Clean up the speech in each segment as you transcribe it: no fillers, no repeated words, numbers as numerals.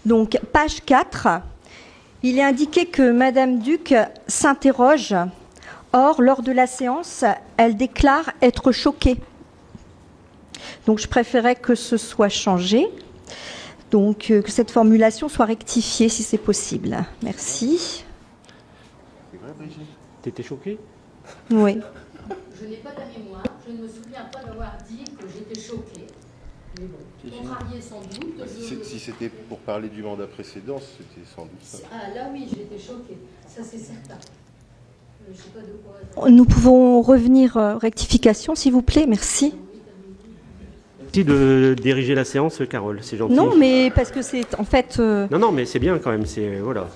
Donc, page 4, il est indiqué que Madame Duc s'interroge. Or, lors de la séance, elle déclare être choquée. Donc, je préférais que ce soit changé. Donc, que cette formulation soit rectifiée si c'est possible. Merci. C'est vrai, Brigitte ? T'étais choquée ? Oui. Je n'ai pas la mémoire, je ne me souviens pas d'avoir dit que j'étais choquée. Mais bon, contrariée sans doute. Si c'était pour parler du mandat précédent, c'était sans doute ça. Ah là oui, j'étais choquée, ça c'est certain. Je sais pas de quoi... Nous pouvons revenir rectification, s'il vous plaît. Merci. Merci de diriger la séance, Carole, c'est gentil. Non, mais parce que c'est en fait... Non, mais c'est bien quand même, c'est... Voilà.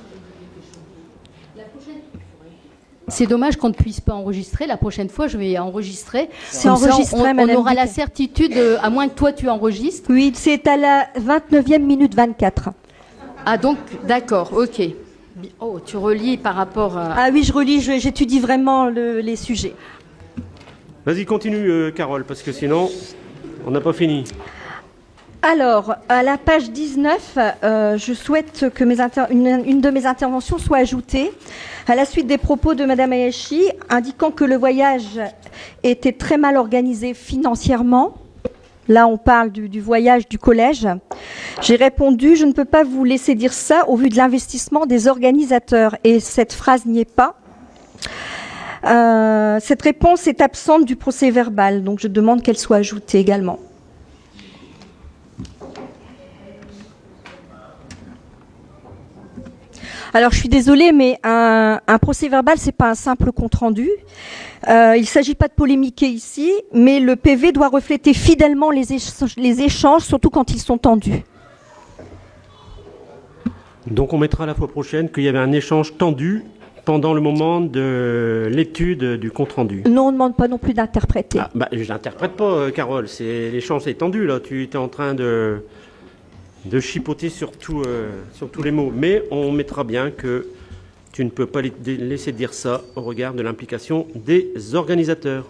C'est dommage qu'on ne puisse pas enregistrer. La prochaine fois, je vais enregistrer. C'est enregistré, on Madame aura Duc. la certitude, à moins que toi tu enregistres. Oui, c'est à la 29e minute 24. Ah donc, d'accord, ok. Oh, tu relis par rapport à... Ah oui, je relis, j'étudie vraiment les sujets. Vas-y, continue, Carole, parce que sinon, on n'a pas fini. Alors, à la page 19, je souhaite que une de mes interventions soit ajoutée à la suite des propos de Madame Hayashi, indiquant que le voyage était très mal organisé financièrement. Là, on parle du voyage du collège. J'ai répondu, je ne peux pas vous laisser dire ça au vu de l'investissement des organisateurs. Et cette phrase n'y est pas. Cette réponse est absente du procès verbal, donc je demande qu'elle soit ajoutée également. Alors, je suis désolée, mais un procès verbal, c'est pas un simple compte-rendu. Il ne s'agit pas de polémiquer ici, mais le PV doit refléter fidèlement les échanges, surtout quand ils sont tendus. Donc on mettra la fois prochaine qu'il y avait un échange tendu pendant le moment de l'étude du compte-rendu. Non, on ne demande pas non plus d'interpréter. Ah, bah, je n'interprète pas, Carole. L'échange est tendu, là. Tu étais en train de chipoter sur tous les mots. Mais on mettra bien que tu ne peux pas laisser dire ça au regard de l'implication des organisateurs.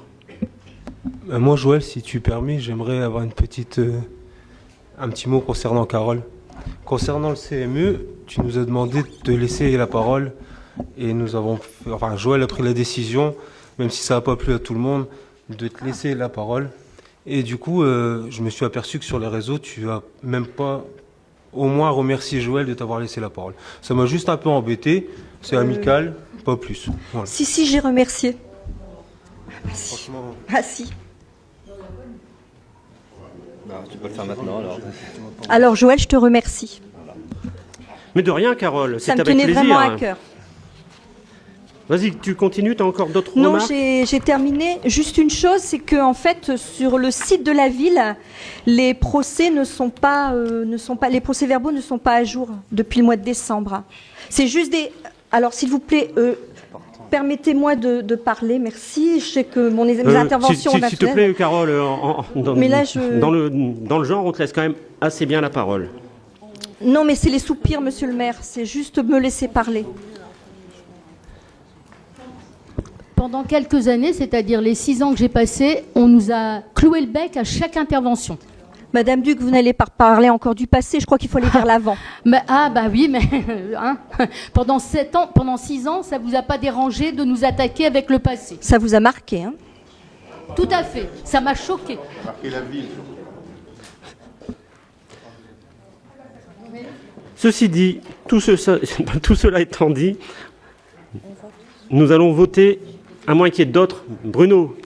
Moi, Joël, si tu permets, j'aimerais avoir un petit mot concernant Carole. Concernant le CME, tu nous as demandé de laisser la parole et Joël a pris la décision, même si ça n'a pas plu à tout le monde, de te laisser la parole. Et du coup, je me suis aperçu que sur les réseaux, tu as même pas au moins remercié Joël de t'avoir laissé la parole. Ça m'a juste un peu embêté, c'est amical, pas plus. Voilà. Si, j'ai remercié. Franchement... Ah si. Non, tu peux le faire maintenant alors. Alors Joël, je te remercie. Mais de rien, Carole, c'est Ça me avec tenait plaisir. vraiment à cœur. Vas-y, tu continues, tu as encore d'autres Non, remarques ? j'ai terminé. Juste une chose, c'est que en fait, sur le site de la ville, les procès les procès-verbaux ne sont pas à jour depuis le mois de décembre. C'est juste des. Alors, s'il vous plaît, permettez-moi de parler. Merci. Je sais que mes interventions. S'il te plaît, Carole, Mais là, dans le genre, on te laisse quand même assez bien la parole. Non, mais c'est les soupirs, Monsieur le maire. C'est juste me laisser parler. Pendant quelques années, c'est-à-dire les 6 ans que j'ai passés, on nous a cloué le bec à chaque intervention. Madame Duc, vous n'allez pas parler encore du passé, je crois qu'il faut aller vers l'avant. Oui, mais hein, pendant 6 ans, ça ne vous a pas dérangé de nous attaquer avec le passé? Ça vous a marqué, hein? Tout à fait, ça m'a choqué. Marquer la ville. Ceci dit, tout cela étant dit, nous allons voter, à moins qu'il y ait d'autres. Bruno.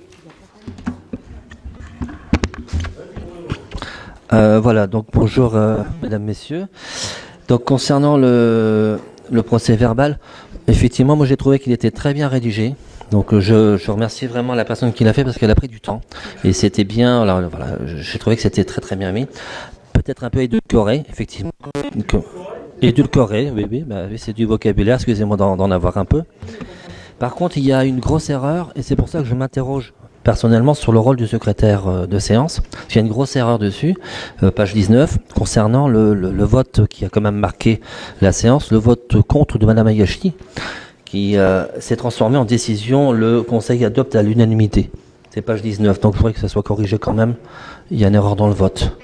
Voilà, donc bonjour mesdames, messieurs. Donc concernant le procès verbal, effectivement, moi j'ai trouvé qu'il était très bien rédigé. Donc je remercie vraiment la personne qui l'a fait parce qu'elle a pris du temps. Et c'était bien, alors, voilà, j'ai trouvé que c'était très très bien mis. Peut-être un peu édulcoré, effectivement. Édulcoré, oui, c'est du vocabulaire, excusez-moi d'en avoir un peu. Par contre, il y a une grosse erreur, et c'est pour ça que je m'interroge personnellement sur le rôle du secrétaire de séance. Il y a une grosse erreur dessus, page 19, concernant le vote qui a quand même marqué la séance, le vote contre de Madame Hayashi, qui s'est transformé en décision, le Conseil adopte à l'unanimité. C'est page 19, donc je voudrais que ça soit corrigé quand même. Il y a une erreur dans le vote.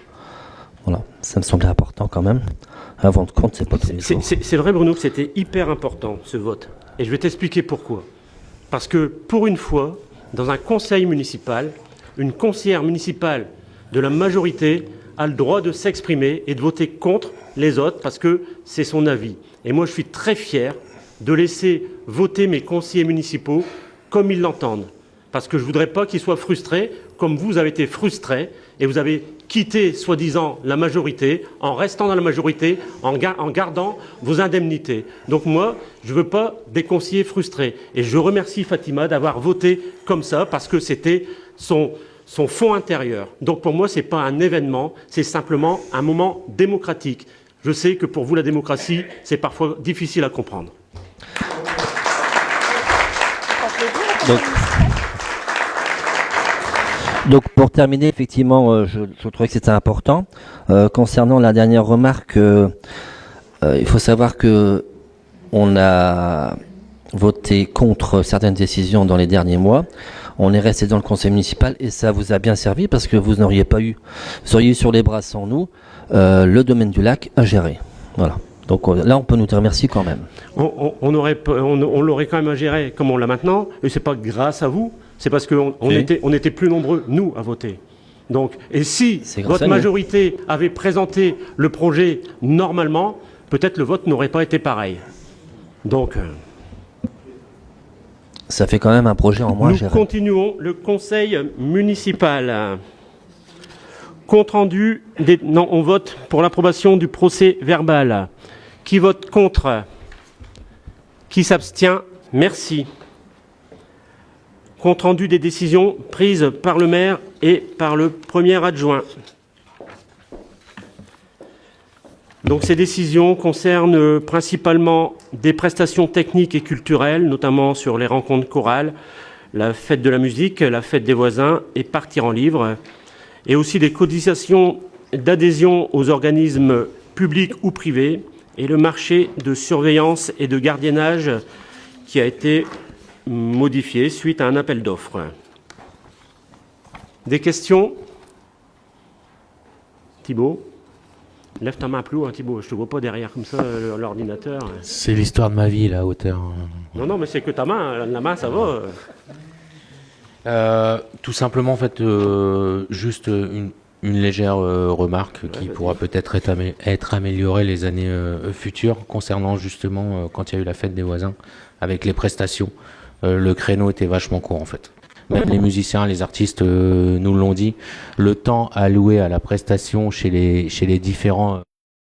Voilà. Ça me semblait important quand même. Un vote contre, c'est pas tous les jours. C'est vrai, Bruno, que c'était hyper important, ce vote. Et je vais t'expliquer pourquoi. Parce que, pour une fois, dans un conseil municipal, une conseillère municipale de la majorité a le droit de s'exprimer et de voter contre les autres, parce que c'est son avis. Et moi, je suis très fier de laisser voter mes conseillers municipaux comme ils l'entendent. Parce que je ne voudrais pas qu'ils soient frustrés, comme vous avez été frustrés, et vous avez quitté, soi-disant, la majorité, en restant dans la majorité, en gardant vos indemnités. Donc moi, je ne veux pas des conseillers frustrés. Et je remercie Fatima d'avoir voté comme ça, parce que c'était son fond intérieur. Donc pour moi, ce n'est pas un événement, c'est simplement un moment démocratique. Je sais que pour vous, la démocratie, c'est parfois difficile à comprendre. Donc pour terminer, effectivement, je trouvais que c'était important. Concernant la dernière remarque, il faut savoir que on a voté contre certaines décisions dans les derniers mois. On est resté dans le conseil municipal et ça vous a bien servi parce que vous n'auriez pas eu, vous auriez eu sur les bras sans nous le domaine du lac à gérer. Voilà. Donc là, on peut nous dire merci quand même. On l'aurait quand même à gérer comme on l'a maintenant, et c'est pas grâce à vous, c'est parce qu'on était plus nombreux, nous, à voter. Donc, et si votre majorité avait présenté le projet normalement, peut-être le vote n'aurait pas été pareil. Donc, ça fait quand même un projet en moins à gérer. Nous continuons le conseil municipal. Compte rendu non, on vote pour l'approbation du procès verbal. Qui vote contre? Qui s'abstient? Merci. Compte rendu des décisions prises par le maire et par le premier adjoint. Donc ces décisions concernent principalement des prestations techniques et culturelles, notamment sur les rencontres chorales, la fête de la musique, la fête des voisins et partir en livre, et aussi des cotisations d'adhésion aux organismes publics ou privés, et le marché de surveillance et de gardiennage qui a été modifié suite à un appel d'offres. Des questions? Thibault? Lève ta main plus haut, hein, Thibault, je te vois pas derrière comme ça, l'ordinateur. C'est l'histoire de ma vie, la hauteur. Non, mais c'est que ta main, la main, ça va. Tout simplement, en fait, juste une légère remarque qui pourra peut-être être améliorée les années futures concernant justement quand il y a eu la fête des voisins avec les prestations. Le créneau était vachement court en fait. Même les musiciens, les artistes nous l'ont dit. Le temps alloué à la prestation chez les différents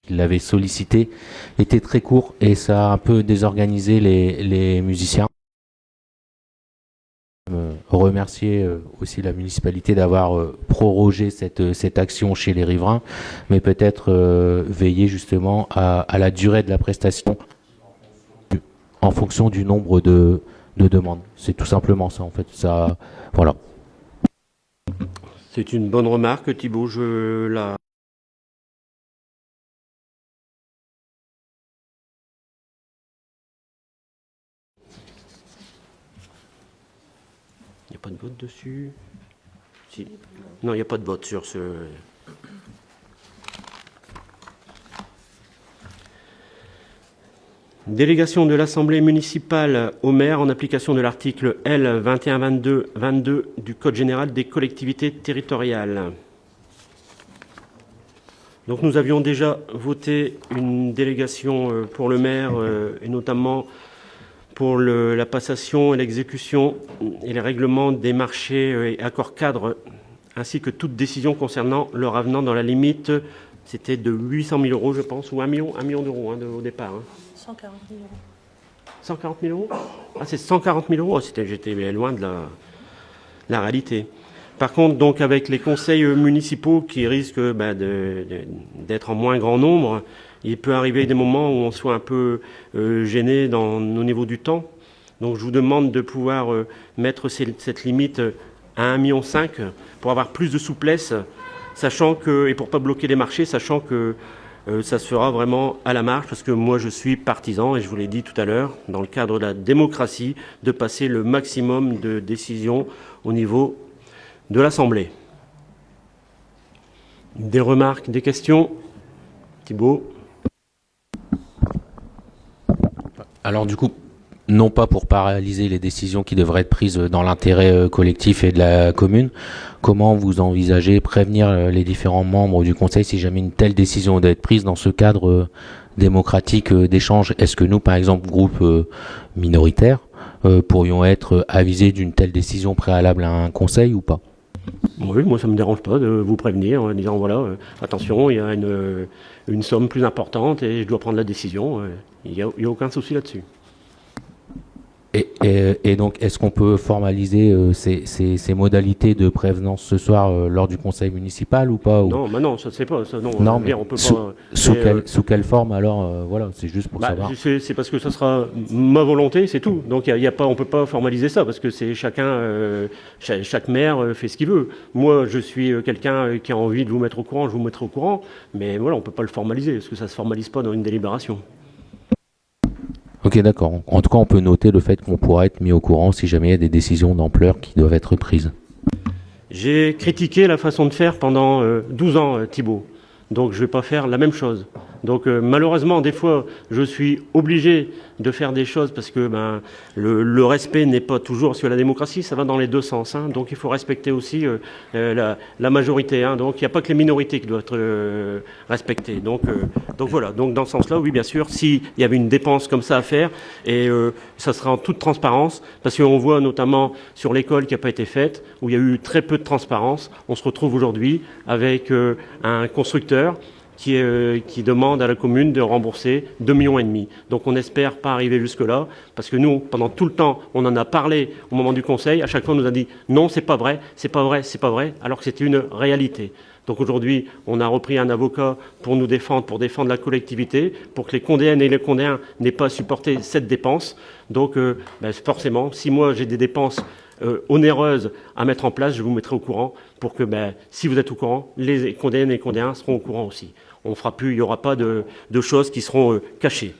qui l'avaient sollicité était très court et ça a un peu désorganisé les musiciens. Remercier aussi la municipalité d'avoir prorogé cette action chez les riverains, mais peut-être veiller justement à la durée de la prestation en fonction du nombre de demandes. C'est tout simplement ça en fait. Ça, voilà. C'est une bonne remarque, Thibault. Il n'y a pas de vote dessus? Si. Non, il n'y a pas de vote sur ce... Délégation de l'Assemblée municipale au maire en application de l'article L 2122-22 du Code général des collectivités territoriales. Donc nous avions déjà voté une délégation pour le maire et notamment pour la passation et l'exécution et les règlements des marchés et accords cadres, ainsi que toute décision concernant leur avenant dans la limite, c'était de 800 000 euros, je pense, ou 1 million d'euros au départ. 140 000 euros. 140 000 euros? Ah, c'est 140 000 euros, j'étais loin de la réalité. Par contre, donc, avec les conseils municipaux qui risquent d'être en moins grand nombre, il peut arriver des moments où on soit un peu gêné au niveau du temps. Donc je vous demande de pouvoir mettre cette limite à 1,5 million pour avoir plus de souplesse, sachant que, et pour ne pas bloquer les marchés, sachant que ça se fera vraiment à la marge, parce que moi je suis partisan, et je vous l'ai dit tout à l'heure, dans le cadre de la démocratie, de passer le maximum de décisions au niveau de l'Assemblée. Des remarques, des questions? Thibault. Alors du coup, non pas pour paralyser les décisions qui devraient être prises dans l'intérêt collectif et de la commune, comment vous envisagez prévenir les différents membres du conseil si jamais une telle décision doit être prise dans ce cadre démocratique d'échange? Est-ce que nous, par exemple, groupe minoritaire, pourrions être avisés d'une telle décision préalable à un conseil ou pas? Oui, moi ça me dérange pas de vous prévenir en disant voilà, attention, il y a une somme plus importante et je dois prendre la décision. Il n'y a aucun souci là-dessus. Et donc, est-ce qu'on peut formaliser ces modalités de prévenance ce soir lors du conseil municipal ou pas? Non, bah non, ça ne se fait pas. Ça, non, Non, mais mais on peut sous, pas. sous quelle forme alors voilà, c'est juste pour savoir. C'est parce que ça sera ma volonté, c'est tout. Donc y a pas, on peut pas formaliser ça parce que c'est chacun, chaque maire fait ce qu'il veut. Moi, je suis quelqu'un qui a envie de vous mettre au courant, je vous mettrai au courant. Mais voilà, on peut pas le formaliser parce que ça se formalise pas dans une délibération. Ok, d'accord. En tout cas, on peut noter le fait qu'on pourra être mis au courant si jamais il y a des décisions d'ampleur qui doivent être prises. J'ai critiqué la façon de faire pendant 12 ans, Thibault. Donc je ne vais pas faire la même chose. Donc malheureusement, des fois, je suis obligé de faire des choses parce que le respect n'est pas toujours sur la démocratie, ça va dans les deux sens. Hein. Donc il faut respecter aussi la majorité. Hein. Donc il n'y a pas que les minorités qui doivent être respectées. Donc voilà. Donc dans ce sens-là, oui, bien sûr, s'il y avait une dépense comme ça à faire, et ça sera en toute transparence, parce qu'on voit notamment sur l'école qui n'a pas été faite, où il y a eu très peu de transparence. On se retrouve aujourd'hui avec un constructeur qui demande à la commune de rembourser 2,5 millions. Donc on n'espère pas arriver jusque-là, parce que nous, pendant tout le temps, on en a parlé au moment du conseil, à chaque fois on nous a dit non, c'est pas vrai, c'est pas vrai, c'est pas vrai, alors que c'était une réalité. Donc aujourd'hui, on a repris un avocat pour nous défendre, pour défendre la collectivité, pour que les Condéennes et les Condéens n'aient pas à supporter cette dépense. Donc forcément, si moi j'ai des dépenses onéreuses à mettre en place, je vous mettrai au courant pour que, si vous êtes au courant, les Condéennes et les Condéens seront au courant aussi. On fera plus, il n'y aura pas de choses qui seront cachées.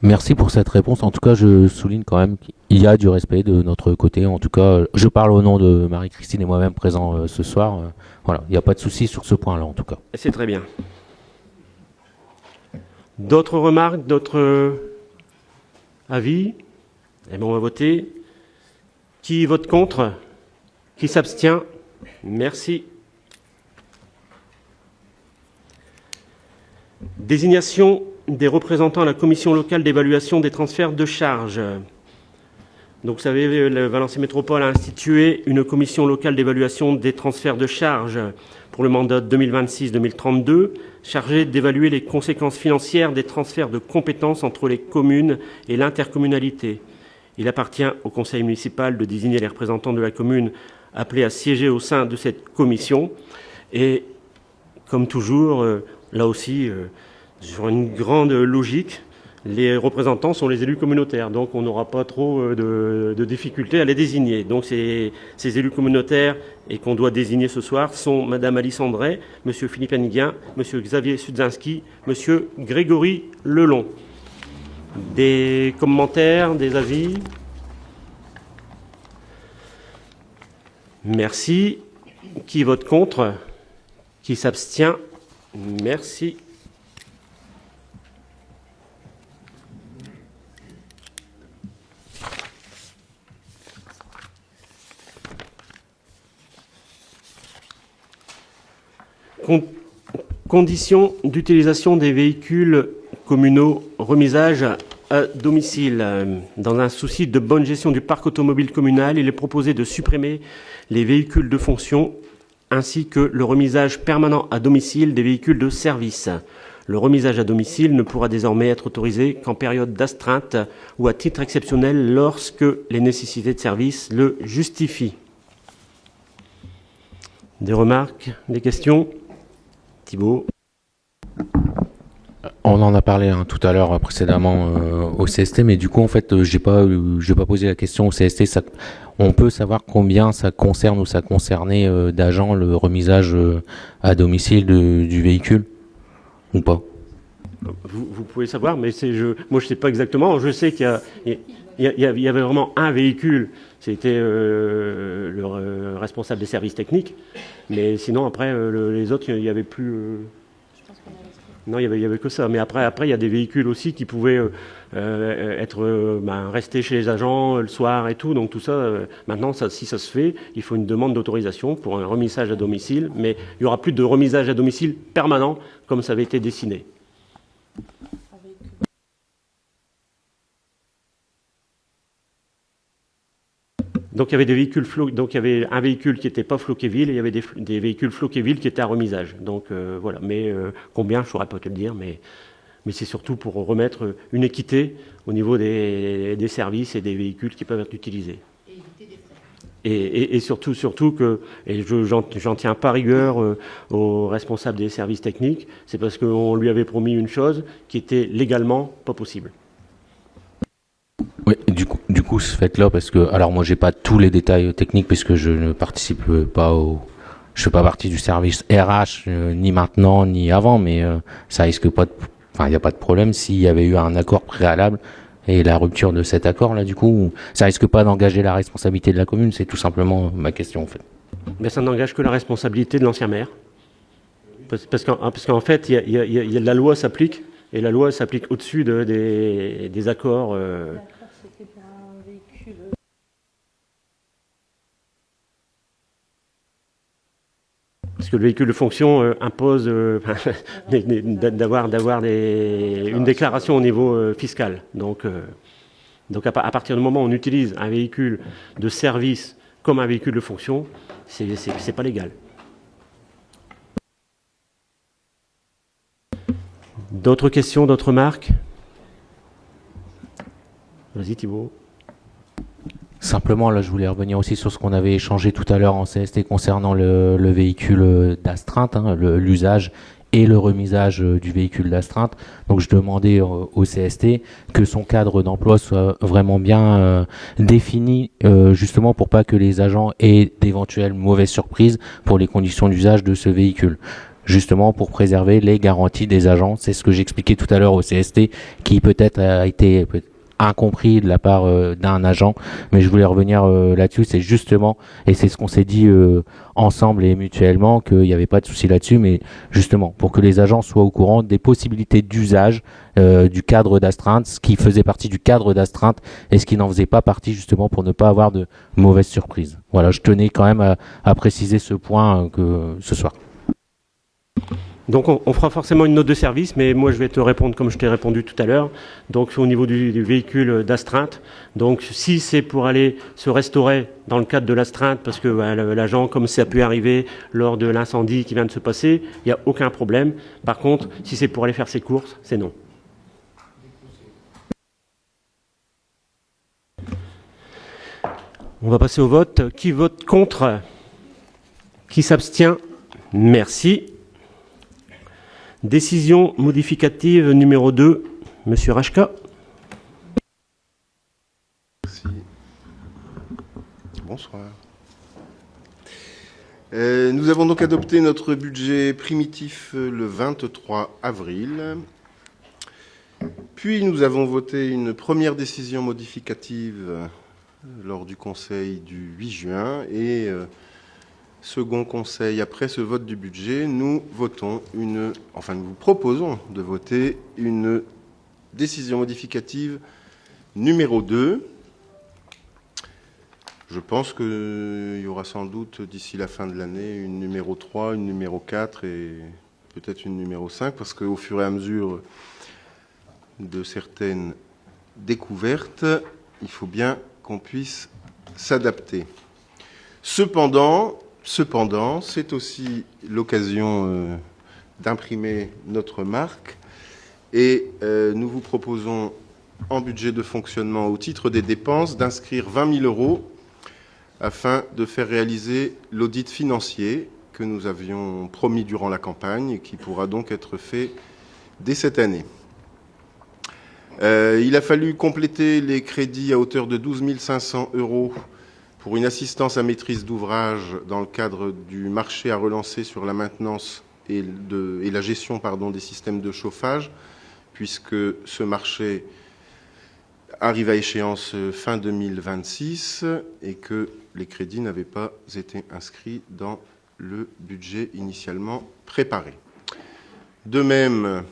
Merci pour cette réponse. En tout cas, je souligne quand même qu'il y a du respect de notre côté. En tout cas, je parle au nom de Marie-Christine et moi-même présents ce soir. Voilà, il n'y a pas de souci sur ce point-là, en tout cas. C'est très bien. D'autres remarques, d'autres avis? Eh bien, on va voter. Qui vote contre? Qui s'abstient? Merci. Désignation des représentants à la commission locale d'évaluation des transferts de charges. Donc, vous savez, le Valency Métropole a institué une commission locale d'évaluation des transferts de charges pour le mandat 2026-2032, chargée d'évaluer les conséquences financières des transferts de compétences entre les communes et l'intercommunalité. Il appartient au conseil municipal de désigner les représentants de la commune appelés à siéger au sein de cette commission. Et comme toujours, là aussi, sur une grande logique, les représentants sont les élus communautaires. Donc on n'aura pas trop de difficultés à les désigner. Donc ces élus communautaires et qu'on doit désigner ce soir sont Madame Alice André, Monsieur Philippe Henguien, Monsieur Xavier Sudzinski, Monsieur Grégory Lelon. Des commentaires, des avis? Merci. Qui vote contre? Qui s'abstient? Merci. Conditions d'utilisation des véhicules communaux, remisage à domicile. Dans un souci de bonne gestion du parc automobile communal, il est proposé de supprimer les véhicules de fonction ainsi que le remisage permanent à domicile des véhicules de service. Le remisage à domicile ne pourra désormais être autorisé qu'en période d'astreinte ou à titre exceptionnel lorsque les nécessités de service le justifient. Des remarques, des questions? Thibault. On en a parlé tout à l'heure précédemment au CST, mais du coup en fait j'ai pas posé la question au CST. On peut savoir combien ça concerne ou ça concernait d'agents le remisage à domicile du véhicule ou pas? Vous pouvez savoir, mais moi je sais pas exactement. Je sais qu'il y avait vraiment un véhicule. C'était le responsable des services techniques, mais sinon après les autres il y avait plus. Non, il y avait que ça. Mais après, il y a des véhicules aussi qui pouvaient rester chez les agents le soir et tout. Donc tout ça, maintenant, si ça se fait, il faut une demande d'autorisation pour un remisage à domicile. Mais il n'y aura plus de remisage à domicile permanent comme ça avait été dessiné. Donc il y avait des véhicules donc il y avait un véhicule qui n'était pas Floquéville et il y avait des véhicules Floquéville qui étaient à remisage. Donc voilà. Mais combien, je ne saurais pas te le dire, mais c'est surtout pour remettre une équité au niveau des services et des véhicules qui peuvent être utilisés. Et éviter des frais. Et surtout que, et j'en tiens pas rigueur aux responsables des services techniques, c'est parce qu'on lui avait promis une chose qui était légalement pas possible. Oui, du coup, ce fait-là, parce que, alors moi, j'ai pas tous les détails techniques puisque je ne participe pas je fais pas partie du service RH, ni maintenant, ni avant, mais ça risque pas il n'y a pas de problème s'il y avait eu un accord préalable et la rupture de cet accord-là, du coup, ça risque pas d'engager la responsabilité de la commune, c'est tout simplement ma question, en fait. Mais ça n'engage que la responsabilité de l'ancien maire. Parce qu'en fait, la loi s'applique, et la loi s'applique au-dessus des accords. C'était pour un véhicule. Parce que le véhicule de fonction impose d'avoir une déclaration au niveau fiscal. Donc à partir du moment où on utilise un véhicule de service comme un véhicule de fonction, c'est pas légal. D'autres questions, d'autres remarques? Vas-y Thibault. Simplement, là, je voulais revenir aussi sur ce qu'on avait échangé tout à l'heure en CST concernant le véhicule d'astreinte, l'usage et le remisage du véhicule d'astreinte. Donc, je demandais au CST que son cadre d'emploi soit vraiment bien défini, justement pour pas que les agents aient d'éventuelles mauvaises surprises pour les conditions d'usage de ce véhicule. Justement pour préserver les garanties des agents. C'est ce que j'expliquais tout à l'heure au CST, qui peut-être a été incompris de la part d'un agent, mais je voulais revenir là-dessus. C'est justement, et c'est ce qu'on s'est dit ensemble et mutuellement, qu'il n'y avait pas de souci là-dessus, mais justement pour que les agents soient au courant des possibilités d'usage du cadre d'astreinte, ce qui faisait partie du cadre d'astreinte et ce qui n'en faisait pas partie, justement pour ne pas avoir de mauvaises surprises. Voilà, je tenais quand même à préciser ce point ce soir. Donc on fera forcément une note de service, mais moi je vais te répondre comme je t'ai répondu tout à l'heure. Donc au niveau du véhicule d'astreinte, donc si c'est pour aller se restaurer dans le cadre de l'astreinte, parce que l'agent, comme ça a pu arriver lors de l'incendie qui vient de se passer, il n'y a aucun problème. Par contre, si c'est pour aller faire ses courses, c'est non. On va passer au vote. Qui vote contre? Qui s'abstient? Merci. Décision modificative numéro 2, Monsieur Rachka. Merci. Bonsoir. Nous avons donc adopté notre budget primitif le 23 avril. Puis nous avons voté une première décision modificative lors du conseil du 8 juin et second conseil, après ce vote du budget, nous vous proposons de voter une décision modificative numéro 2. Je pense qu'il y aura sans doute d'ici la fin de l'année une numéro 3, une numéro 4 et peut-être une numéro 5, parce qu'au fur et à mesure de certaines découvertes, il faut bien qu'on puisse s'adapter. Cependant, c'est aussi l'occasion d'imprimer notre marque et nous vous proposons en budget de fonctionnement au titre des dépenses d'inscrire 20 000 euros afin de faire réaliser l'audit financier que nous avions promis durant la campagne et qui pourra donc être fait dès cette année. Il a fallu compléter les crédits à hauteur de 12 500 euros pour une assistance à maîtrise d'ouvrage dans le cadre du marché à relancer sur la maintenance et la gestion des systèmes de chauffage, puisque ce marché arrive à échéance fin 2026 et que les crédits n'avaient pas été inscrits dans le budget initialement préparé. De même,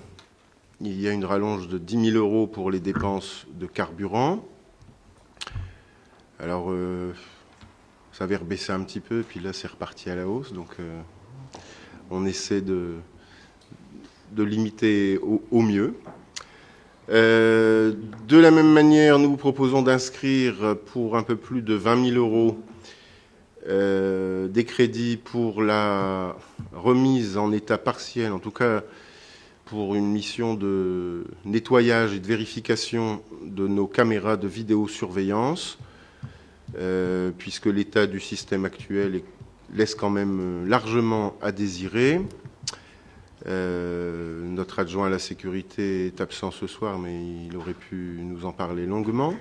il y a une rallonge de 10 000 euros pour les dépenses de carburant. Alors, ça avait rebaissé un petit peu, puis là, c'est reparti à la hausse. Donc, on essaie de limiter au mieux. De la même manière, nous vous proposons d'inscrire pour un peu plus de 20 000 euros des crédits pour la remise en état partiel, en tout cas pour une mission de nettoyage et de vérification de nos caméras de vidéosurveillance, puisque l'état du système actuel laisse quand même largement à désirer. Notre adjoint à la sécurité est absent ce soir, mais il aurait pu nous en parler longuement.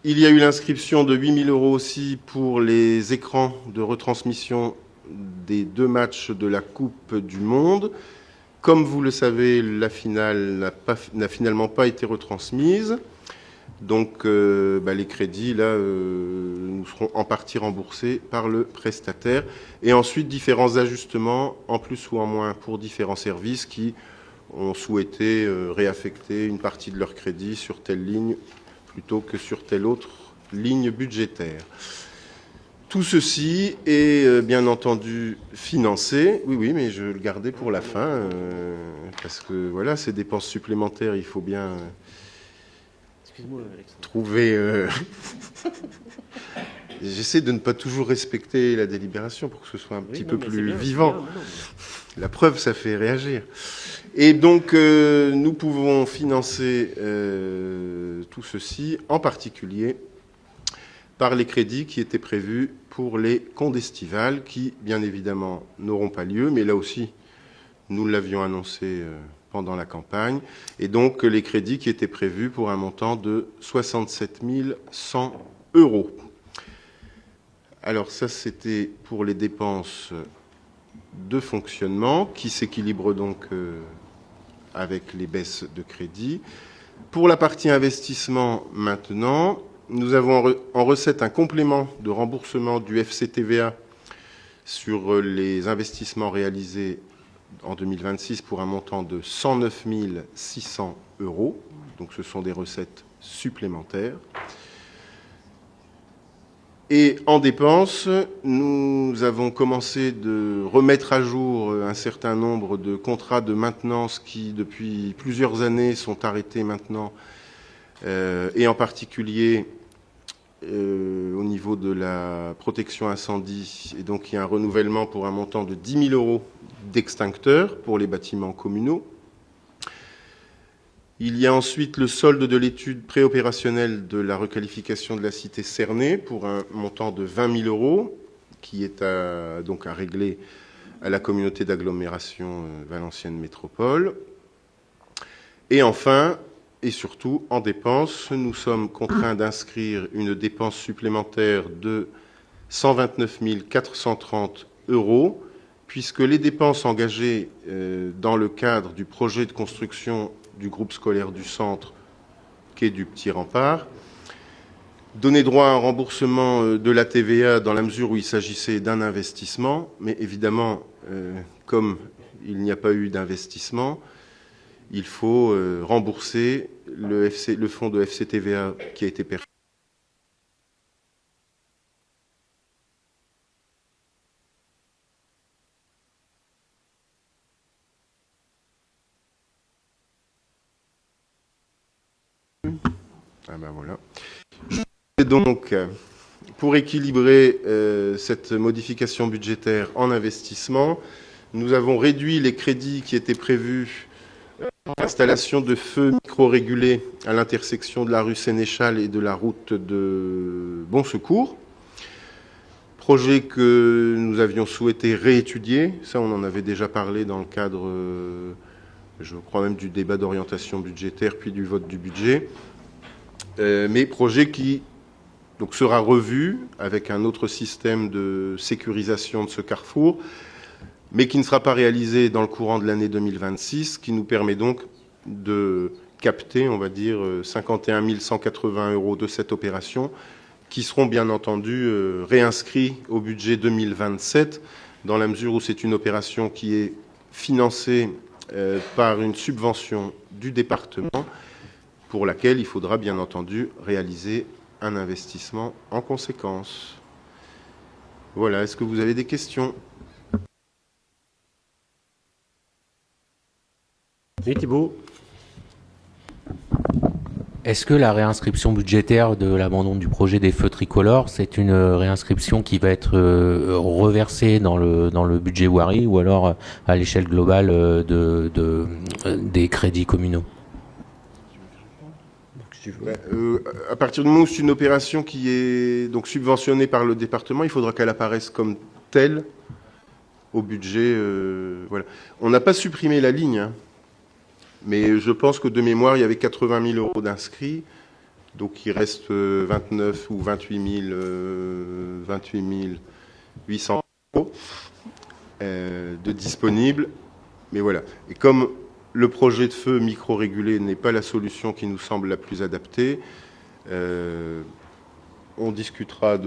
Il y a eu l'inscription de 8 000 euros aussi pour les écrans de retransmission des 2 matchs de la Coupe du Monde. Comme vous le savez, la finale n'a finalement pas été retransmise. Donc les crédits, là, nous seront en partie remboursés par le prestataire. Et ensuite, différents ajustements, en plus ou en moins, pour différents services qui ont souhaité réaffecter une partie de leurs crédits sur telle ligne plutôt que sur telle autre ligne budgétaire. Tout ceci est bien entendu financé. Oui, mais je le gardais pour la fin, parce que voilà, ces dépenses supplémentaires, il faut bien trouver... J'essaie de ne pas toujours respecter la délibération pour que ce soit un petit peu plus vivant. La preuve, ça fait réagir. Et donc, nous pouvons financer tout ceci, en particulier par les crédits qui étaient prévus pour les contes estivales, qui, bien évidemment, n'auront pas lieu, mais là aussi, nous l'avions annoncé pendant la campagne, et donc les crédits qui étaient prévus pour un montant de 67 100 euros. Alors ça, c'était pour les dépenses de fonctionnement, qui s'équilibrent donc avec les baisses de crédit. Pour la partie investissement, maintenant, nous avons en recette un complément de remboursement du FCTVA sur les investissements réalisés en 2026 pour un montant de 109 600 euros. Donc ce sont des recettes supplémentaires. Et en dépenses, nous avons commencé de remettre à jour un certain nombre de contrats de maintenance qui, depuis plusieurs années, sont arrêtés maintenant, et en particulier au niveau de la protection incendie. Et donc, il y a un renouvellement pour un montant de 10 000 euros d'extincteurs pour les bâtiments communaux. Il y a ensuite le solde de l'étude préopérationnelle de la requalification de la cité Cernay pour un montant de 20 000 euros qui est donc à régler à la communauté d'agglomération Valenciennes Métropole. Et enfin, et surtout, en dépenses, nous sommes contraints d'inscrire une dépense supplémentaire de 129 430 euros, puisque les dépenses engagées dans le cadre du projet de construction du groupe scolaire du centre, quai du Petit Rempart, donnaient droit à un remboursement de la TVA dans la mesure où il s'agissait d'un investissement, mais évidemment, comme il n'y a pas eu d'investissement, il faut rembourser le fonds de FCTVA qui a été perçu. Ah ben voilà. Et donc, pour équilibrer cette modification budgétaire en investissement, nous avons réduit les crédits qui étaient prévus pour l'installation de feux micro-régulés à l'intersection de la rue Sénéchal et de la route de Bon Secours. Projet que nous avions souhaité réétudier. Ça, on en avait déjà parlé dans le cadre, je crois même, du débat d'orientation budgétaire, puis du vote du budget. Mais projet qui donc, sera revu avec un autre système de sécurisation de ce carrefour, mais qui ne sera pas réalisé dans le courant de l'année 2026, qui nous permet donc de capter, on va dire, 51 180 euros de cette opération, qui seront bien entendu réinscrits au budget 2027, dans la mesure où c'est une opération qui est financée par une subvention du département pour laquelle il faudra bien entendu réaliser un investissement en conséquence. Voilà, est-ce que vous avez des questions? Oui, Thibault. Est-ce que la réinscription budgétaire de l'abandon du projet des feux tricolores, c'est une réinscription qui va être reversée dans le budget Wari ou alors à l'échelle globale des crédits communaux? À partir du moment où c'est une opération qui est donc subventionnée par le département, il faudra qu'elle apparaisse comme telle au budget. Voilà. On n'a pas supprimé la ligne, hein, mais je pense que de mémoire, il y avait 80 000 euros d'inscrits, donc il reste 29 ou 28 800 euros de disponibles. Mais voilà. Et comme le projet de feu micro-régulé n'est pas la solution qui nous semble la plus adaptée, on discutera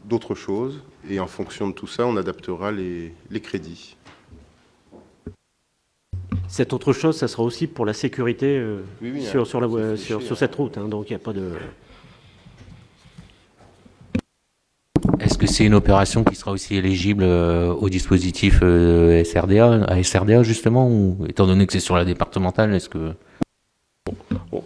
d'autres choses et en fonction de tout ça, on adaptera les crédits. Cette autre chose, ça sera aussi pour la sécurité Oui, sur cette route. Hein, donc il n'y a pas de... Est-ce que c'est une opération qui sera aussi éligible au dispositif SRDA, à SRDA justement, ou étant donné que c'est sur la départementale, est-ce que...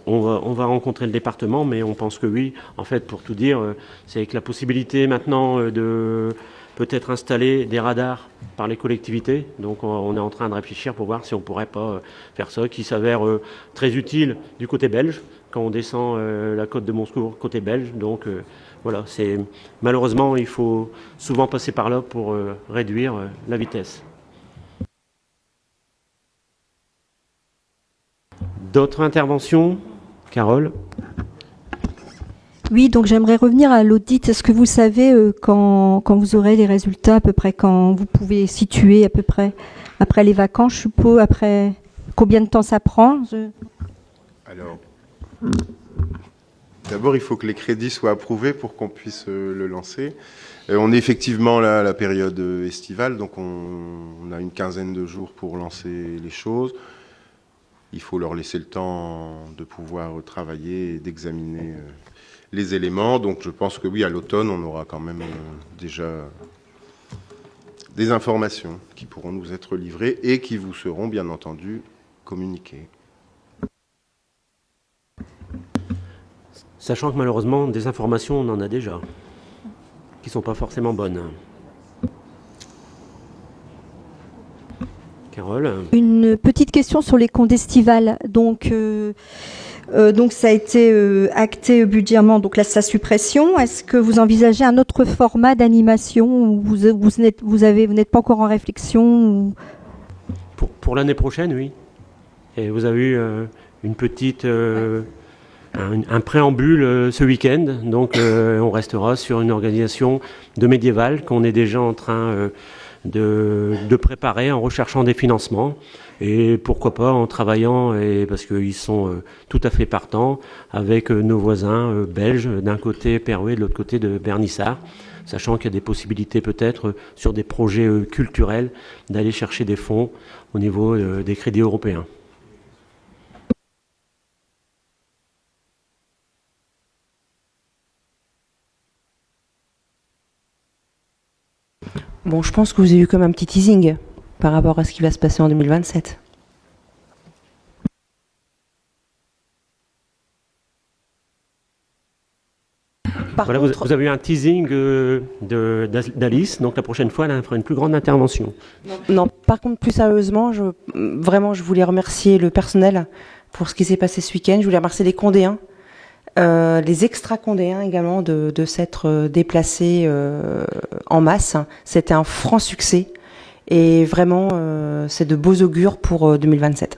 On va rencontrer le département, mais on pense que oui. En fait, pour tout dire, c'est avec la possibilité maintenant de peut-être installer des radars par les collectivités. Donc on est en train de réfléchir pour voir si on ne pourrait pas faire ça, qui s'avère très utile du côté belge, quand on descend la côte de Montsecours, côté belge. Donc voilà, malheureusement, il faut souvent passer par là pour réduire la vitesse. D'autres interventions? Carole? Oui, donc j'aimerais revenir à l'audit. Est-ce que vous savez quand vous aurez les résultats, à peu près quand vous pouvez situer à peu près après les vacances, je suppose, après combien de temps ça prend? Alors, d'abord, il faut que les crédits soient approuvés pour qu'on puisse le lancer. On est effectivement là à la période estivale, donc on a une quinzaine de jours pour lancer les choses. Il faut leur laisser le temps de pouvoir travailler et d'examiner les éléments. Donc je pense que oui, à l'automne, on aura quand même déjà des informations qui pourront nous être livrées et qui vous seront bien entendu communiquées. Sachant que malheureusement, des informations, on en a déjà, qui ne sont pas forcément bonnes. Carole? Une petite question sur les comptes estivales. Donc ça a été acté budgétairement, donc là, sa suppression. Est-ce que vous envisagez un autre format d'animation ou vous n'êtes pas encore en réflexion ou... Pour l'année prochaine, oui. Et vous avez eu une petite... un préambule ce week-end. Donc on restera sur une organisation de médiéval qu'on est déjà en train de préparer en recherchant des financements. Et pourquoi pas en travaillant, parce qu'ils sont tout à fait partants, avec nos voisins belges, d'un côté Perouet, de l'autre côté de Bernissart, sachant qu'il y a des possibilités peut-être sur des projets culturels d'aller chercher des fonds au niveau des crédits européens. Bon, je pense que vous avez eu comme un petit teasing par rapport à ce qui va se passer en 2027. Voilà, vous avez eu un teasing d'Alice, donc la prochaine fois, elle fera une plus grande intervention. Non, par contre, plus sérieusement, je voulais remercier le personnel pour ce qui s'est passé ce week-end. Je voulais remercier les Condéens, les extra-Condéens également de s'être déplacés en masse. C'était un franc succès et vraiment, c'est de beaux augures pour 2027.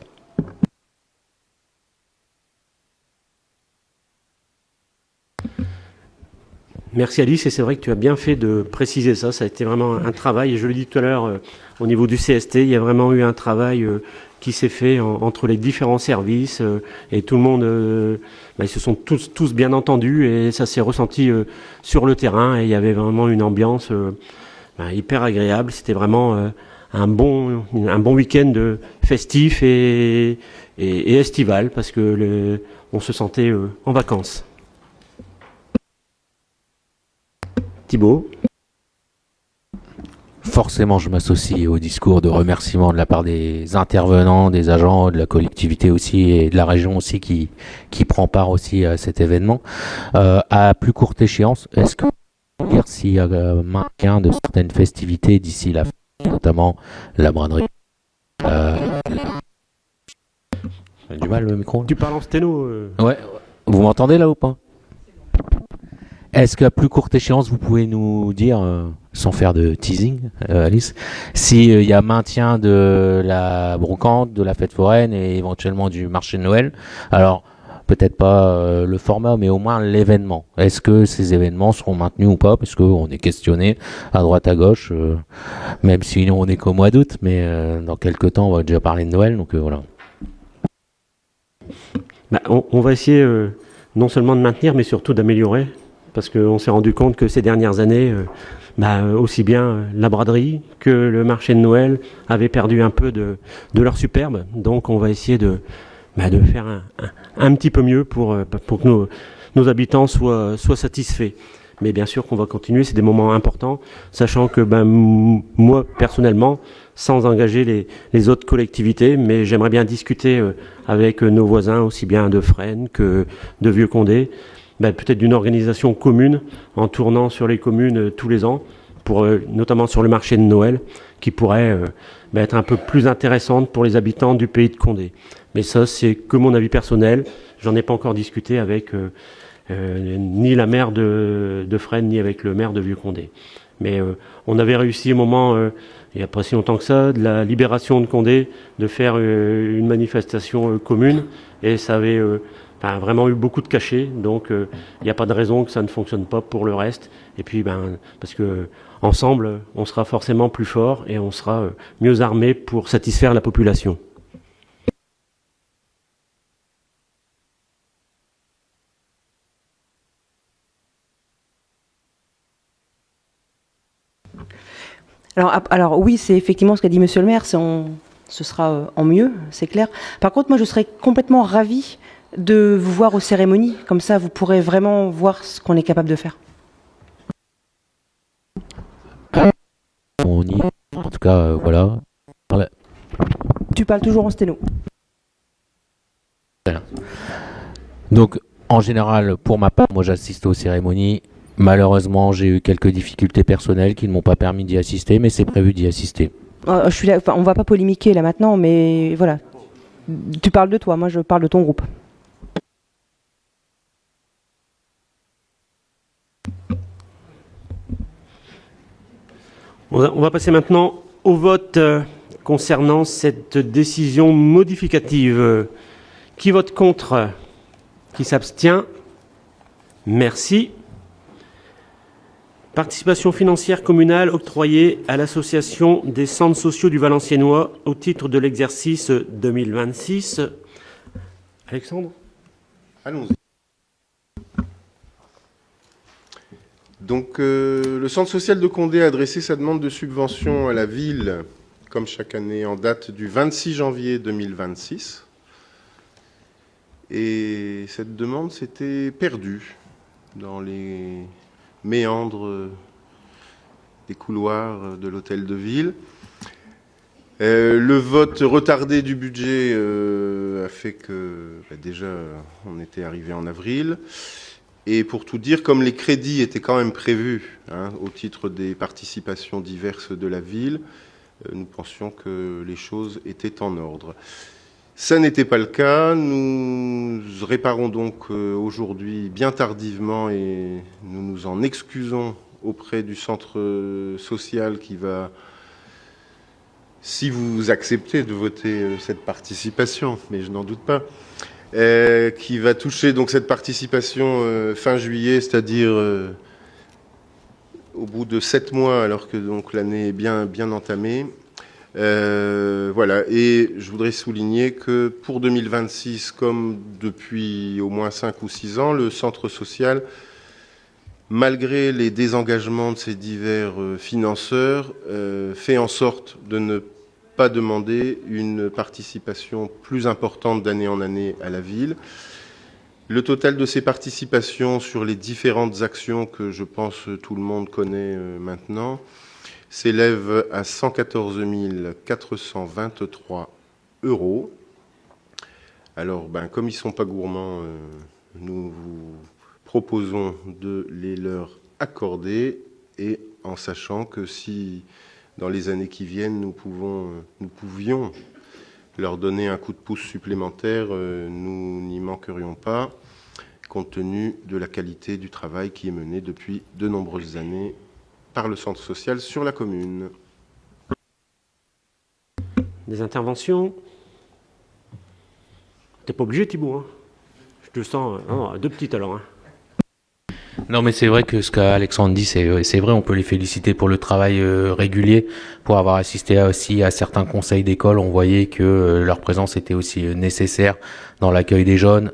Merci Alice, et c'est vrai que tu as bien fait de préciser ça. Ça a été vraiment un travail, et je l'ai dit tout à l'heure, au niveau du CST, il y a vraiment eu un travail qui s'est fait entre les différents services, et tout le monde, ils se sont tous bien entendus, et ça s'est ressenti sur le terrain, et il y avait vraiment une ambiance hyper agréable. C'était vraiment un bon week-end festif et estival, parce que on se sentait en vacances. Thibaut? Forcément, je m'associe au discours de remerciement de la part des intervenants, des agents, de la collectivité aussi et de la région aussi qui prend part aussi à cet événement. À plus courte échéance, est-ce que vous pouvez dire s'il y a maintien de certaines festivités d'ici la fin, notamment la braderie? J'ai du mal le micro. Tu parles en sténo Ouais, vous m'entendez là ou pas? Est-ce qu'à plus courte échéance, vous pouvez nous dire, sans faire de teasing, Alice, s'il y a maintien de la brocante, de la fête foraine et éventuellement du marché de Noël? Alors, peut-être pas le format, mais au moins l'événement. Est-ce que ces événements seront maintenus ou pas? Parce qu'on est questionné à droite à gauche, même si on est qu'au mois d'août, mais dans quelques temps, on va déjà parler de Noël, donc voilà. Bah, on va essayer non seulement de maintenir, mais surtout d'améliorer. Parce qu'on s'est rendu compte que ces dernières années, aussi bien la braderie que le marché de Noël avaient perdu un peu de leur superbe. Donc on va essayer de faire un petit peu mieux pour que nos habitants soient satisfaits. Mais bien sûr qu'on va continuer, c'est des moments importants, sachant que moi, personnellement, sans engager les autres collectivités, mais j'aimerais bien discuter avec nos voisins, aussi bien de Fresnes que de Vieux-Condé, peut-être d'une organisation commune en tournant sur les communes tous les ans, notamment sur le marché de Noël, qui pourrait être un peu plus intéressante pour les habitants du pays de Condé. Mais ça, c'est que mon avis personnel. J'en ai pas encore discuté avec ni la maire de Fresnes, ni avec le maire de Vieux-Condé. Mais on avait réussi au moment, il n'y a pas si longtemps que ça, de la libération de Condé, de faire une manifestation commune, et ça avait vraiment eu beaucoup de cachets, donc il n'y a pas de raison que ça ne fonctionne pas pour le reste. Et puis parce que ensemble, on sera forcément plus fort et on sera mieux armé pour satisfaire la population. Alors oui, c'est effectivement ce qu'a dit Monsieur le maire, ce sera en mieux, c'est clair. Par contre, moi, je serais complètement ravie de vous voir aux cérémonies. Comme ça, vous pourrez vraiment voir ce qu'on est capable de faire. On y est. En tout cas, voilà. Tu parles toujours en sténo. Voilà. Donc, en général, pour ma part, moi j'assiste aux cérémonies. Malheureusement, j'ai eu quelques difficultés personnelles qui ne m'ont pas permis d'y assister, mais c'est prévu d'y assister. Je suis là, on va pas polémiquer là maintenant, mais voilà. Tu parles de toi, moi je parle de ton groupe. On va passer maintenant au vote concernant cette décision modificative. Qui vote contre? Qui s'abstient? Merci. Participation financière communale octroyée à l'association des centres sociaux du Valenciennois au titre de l'exercice 2026. Alexandre? Allons-y. Donc, le centre social de Condé a adressé sa demande de subvention à la ville, comme chaque année, en date du 26 janvier 2026. Et cette demande s'était perdue dans les méandres des couloirs de l'hôtel de ville. Le vote retardé du budget a fait que déjà on était arrivé en avril. Et pour tout dire, comme les crédits étaient quand même prévus au titre des participations diverses de la ville, nous pensions que les choses étaient en ordre. Ça n'était pas le cas. Nous réparons donc aujourd'hui bien tardivement et nous nous en excusons auprès du centre social qui va, si vous acceptez de voter cette participation, mais je n'en doute pas, qui va toucher donc cette participation fin juillet, c'est-à-dire au bout de 7 mois, alors que donc l'année est bien entamée. Voilà, et je voudrais souligner que pour 2026, comme depuis au moins 5 ou 6 ans, le centre social malgré les désengagements de ces divers financeurs, fait en sorte de ne pas demander une participation plus importante d'année en année à la ville. Le total de ces participations sur les différentes actions que je pense tout le monde connaît maintenant s'élève à 114 423 €. Alors, comme ils ne sont pas gourmands, nous vous proposons de les leur accorder, et en sachant que si dans les années qui viennent nous pouvions leur donner un coup de pouce supplémentaire, nous n'y manquerions pas, compte tenu de la qualité du travail qui est mené depuis de nombreuses années par le centre social sur la commune. Des interventions? T'es pas obligé, Thibault, hein. Je te sens... deux petites alors. Hein. Non, mais c'est vrai que ce qu'Alexandre dit, c'est vrai, on peut les féliciter pour le travail régulier, pour avoir assisté aussi à certains conseils d'école. On voyait que leur présence était aussi nécessaire dans l'accueil des jeunes,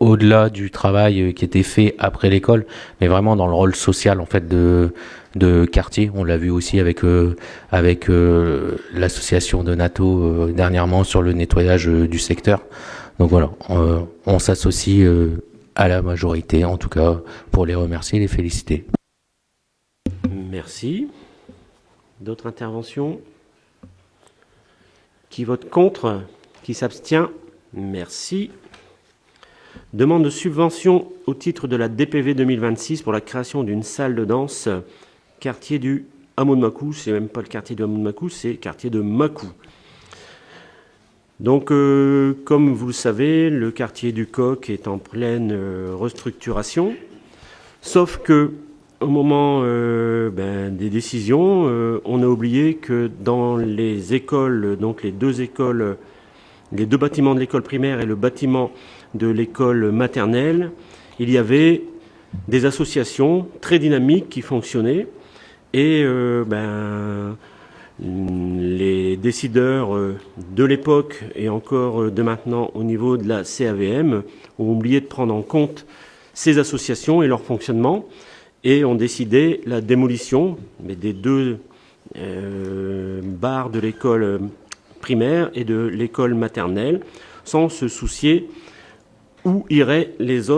au-delà du travail qui était fait après l'école, mais vraiment dans le rôle social en fait de quartier. On l'a vu aussi avec l'association de NATO dernièrement sur le nettoyage du secteur. Donc voilà, on s'associe à la majorité, en tout cas, pour les remercier et les féliciter. Merci. D'autres interventions? Qui vote contre? Qui s'abstient? Merci. Demande de subvention au titre de la DPV 2026 pour la création d'une salle de danse quartier du hameau de Macou. C'est même pas le quartier du hameau de Macou, c'est le quartier de Macou. Donc, comme vous le savez, le quartier du Coq est en pleine restructuration, sauf que au moment des décisions, on a oublié que dans les écoles, donc les deux bâtiments de l'école primaire et le bâtiment de l'école maternelle, il y avait des associations très dynamiques qui fonctionnaient, et les décideurs de l'époque et encore de maintenant au niveau de la CAVM ont oublié de prendre en compte ces associations et leur fonctionnement, et ont décidé la démolition des deux bars de l'école primaire et de l'école maternelle, sans se soucier où iraient les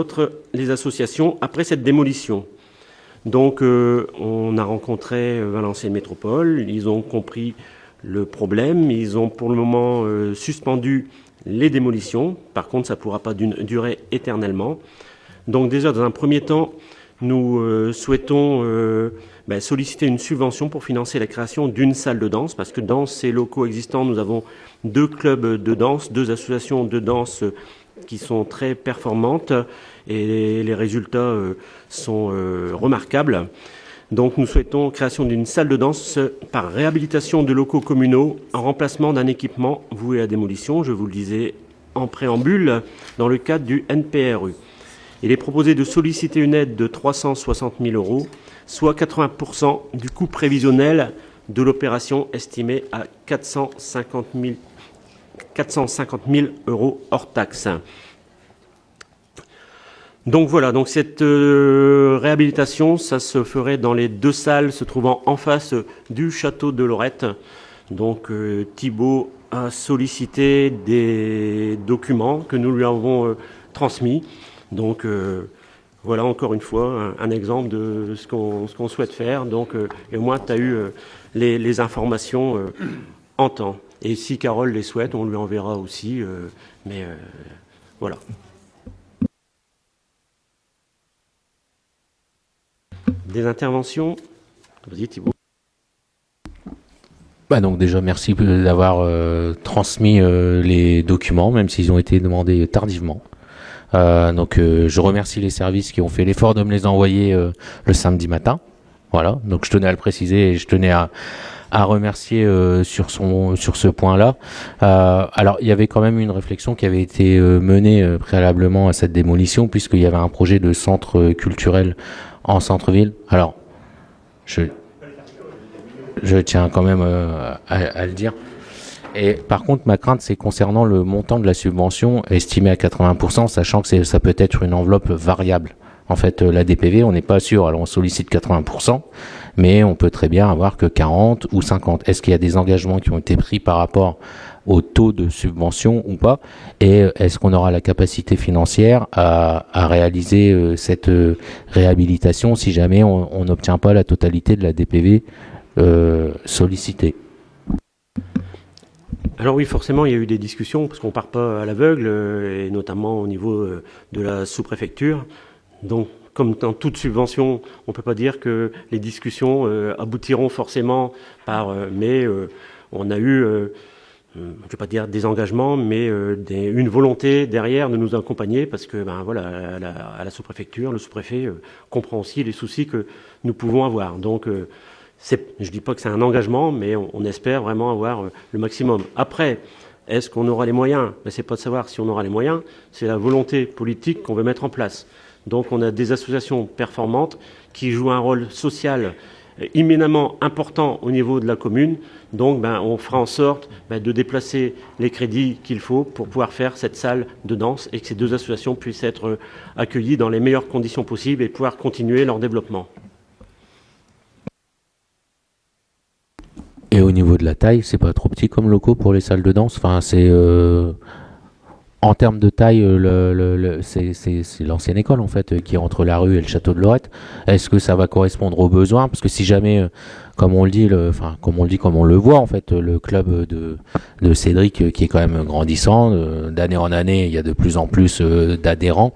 associations après cette démolition. Donc on a rencontré Valenciennes Métropole, ils ont compris le problème, ils ont pour le moment suspendu les démolitions. Par contre, ça ne pourra pas durer éternellement. Donc déjà, dans un premier temps, nous souhaitons solliciter une subvention pour financer la création d'une salle de danse, parce que dans ces locaux existants, nous avons 2 clubs de danse, 2 associations de danse qui sont très performantes, et les résultats sont remarquables. Donc nous souhaitons création d'une salle de danse par réhabilitation de locaux communaux en remplacement d'un équipement voué à démolition, je vous le disais en préambule, dans le cadre du NPRU. Il est proposé de solliciter une aide de 360 000 €, soit 80% du coût prévisionnel de l'opération, estimé à 450 000 € hors taxe. Donc voilà, donc cette réhabilitation, ça se ferait dans les 2 salles se trouvant en face du château de Lorette. Donc Thibault a sollicité des documents que nous lui avons transmis. Donc voilà encore une fois un exemple de ce qu'on souhaite faire. Donc et au moins tu as eu les informations en temps. Et si Carole les souhaite, on lui enverra aussi. Voilà. Des interventions? Vas-y Thibault. Donc déjà, merci d'avoir transmis les documents, même s'ils ont été demandés tardivement. Donc je remercie les services qui ont fait l'effort de me les envoyer le samedi matin. Voilà, donc je tenais à le préciser et je tenais à remercier sur ce point-là. Alors il y avait quand même une réflexion qui avait été menée préalablement à cette démolition, puisqu'il y avait un projet de centre culturel en centre-ville. Alors je tiens quand même à le dire. Et par contre, ma crainte, c'est concernant le montant de la subvention estimé à 80%, sachant que ça peut être une enveloppe variable. En fait, la DPV, on n'est pas sûr. Alors, on sollicite 80%, mais on peut très bien avoir que 40 ou 50. Est-ce qu'il y a des engagements qui ont été pris par rapport au taux de subvention ou pas? Et est-ce qu'on aura la capacité financière à réaliser cette réhabilitation si jamais on n'obtient pas la totalité de la DPV sollicitée? Alors oui, forcément, il y a eu des discussions, parce qu'on part pas à l'aveugle, et notamment au niveau de la sous-préfecture. Donc, comme dans toute subvention, on peut pas dire que les discussions aboutiront forcément mais on a eu, je vais pas dire des engagements, mais une volonté derrière de nous accompagner, parce que voilà, à la sous-préfecture, le sous-préfet comprend aussi les soucis que nous pouvons avoir. Donc je dis pas que c'est un engagement, mais on espère vraiment avoir le maximum. Après, est-ce qu'on aura les moyens? C'est pas de savoir si on aura les moyens, c'est la volonté politique qu'on veut mettre en place. Donc on a des associations performantes qui jouent un rôle social éminemment important au niveau de la commune. Donc on fera en sorte de déplacer les crédits qu'il faut pour pouvoir faire cette salle de danse et que ces deux associations puissent être accueillies dans les meilleures conditions possibles et pouvoir continuer leur développement. Et au niveau de la taille, c'est pas trop petit comme locaux pour les salles de danse? Enfin, c'est en termes de taille, c'est l'ancienne école en fait qui est entre la rue et le château de Lorette. Est-ce que ça va correspondre aux besoins? Parce que si jamais, comme on le voit en fait, le club de Cédric qui est quand même grandissant, d'année en année, il y a de plus en plus d'adhérents.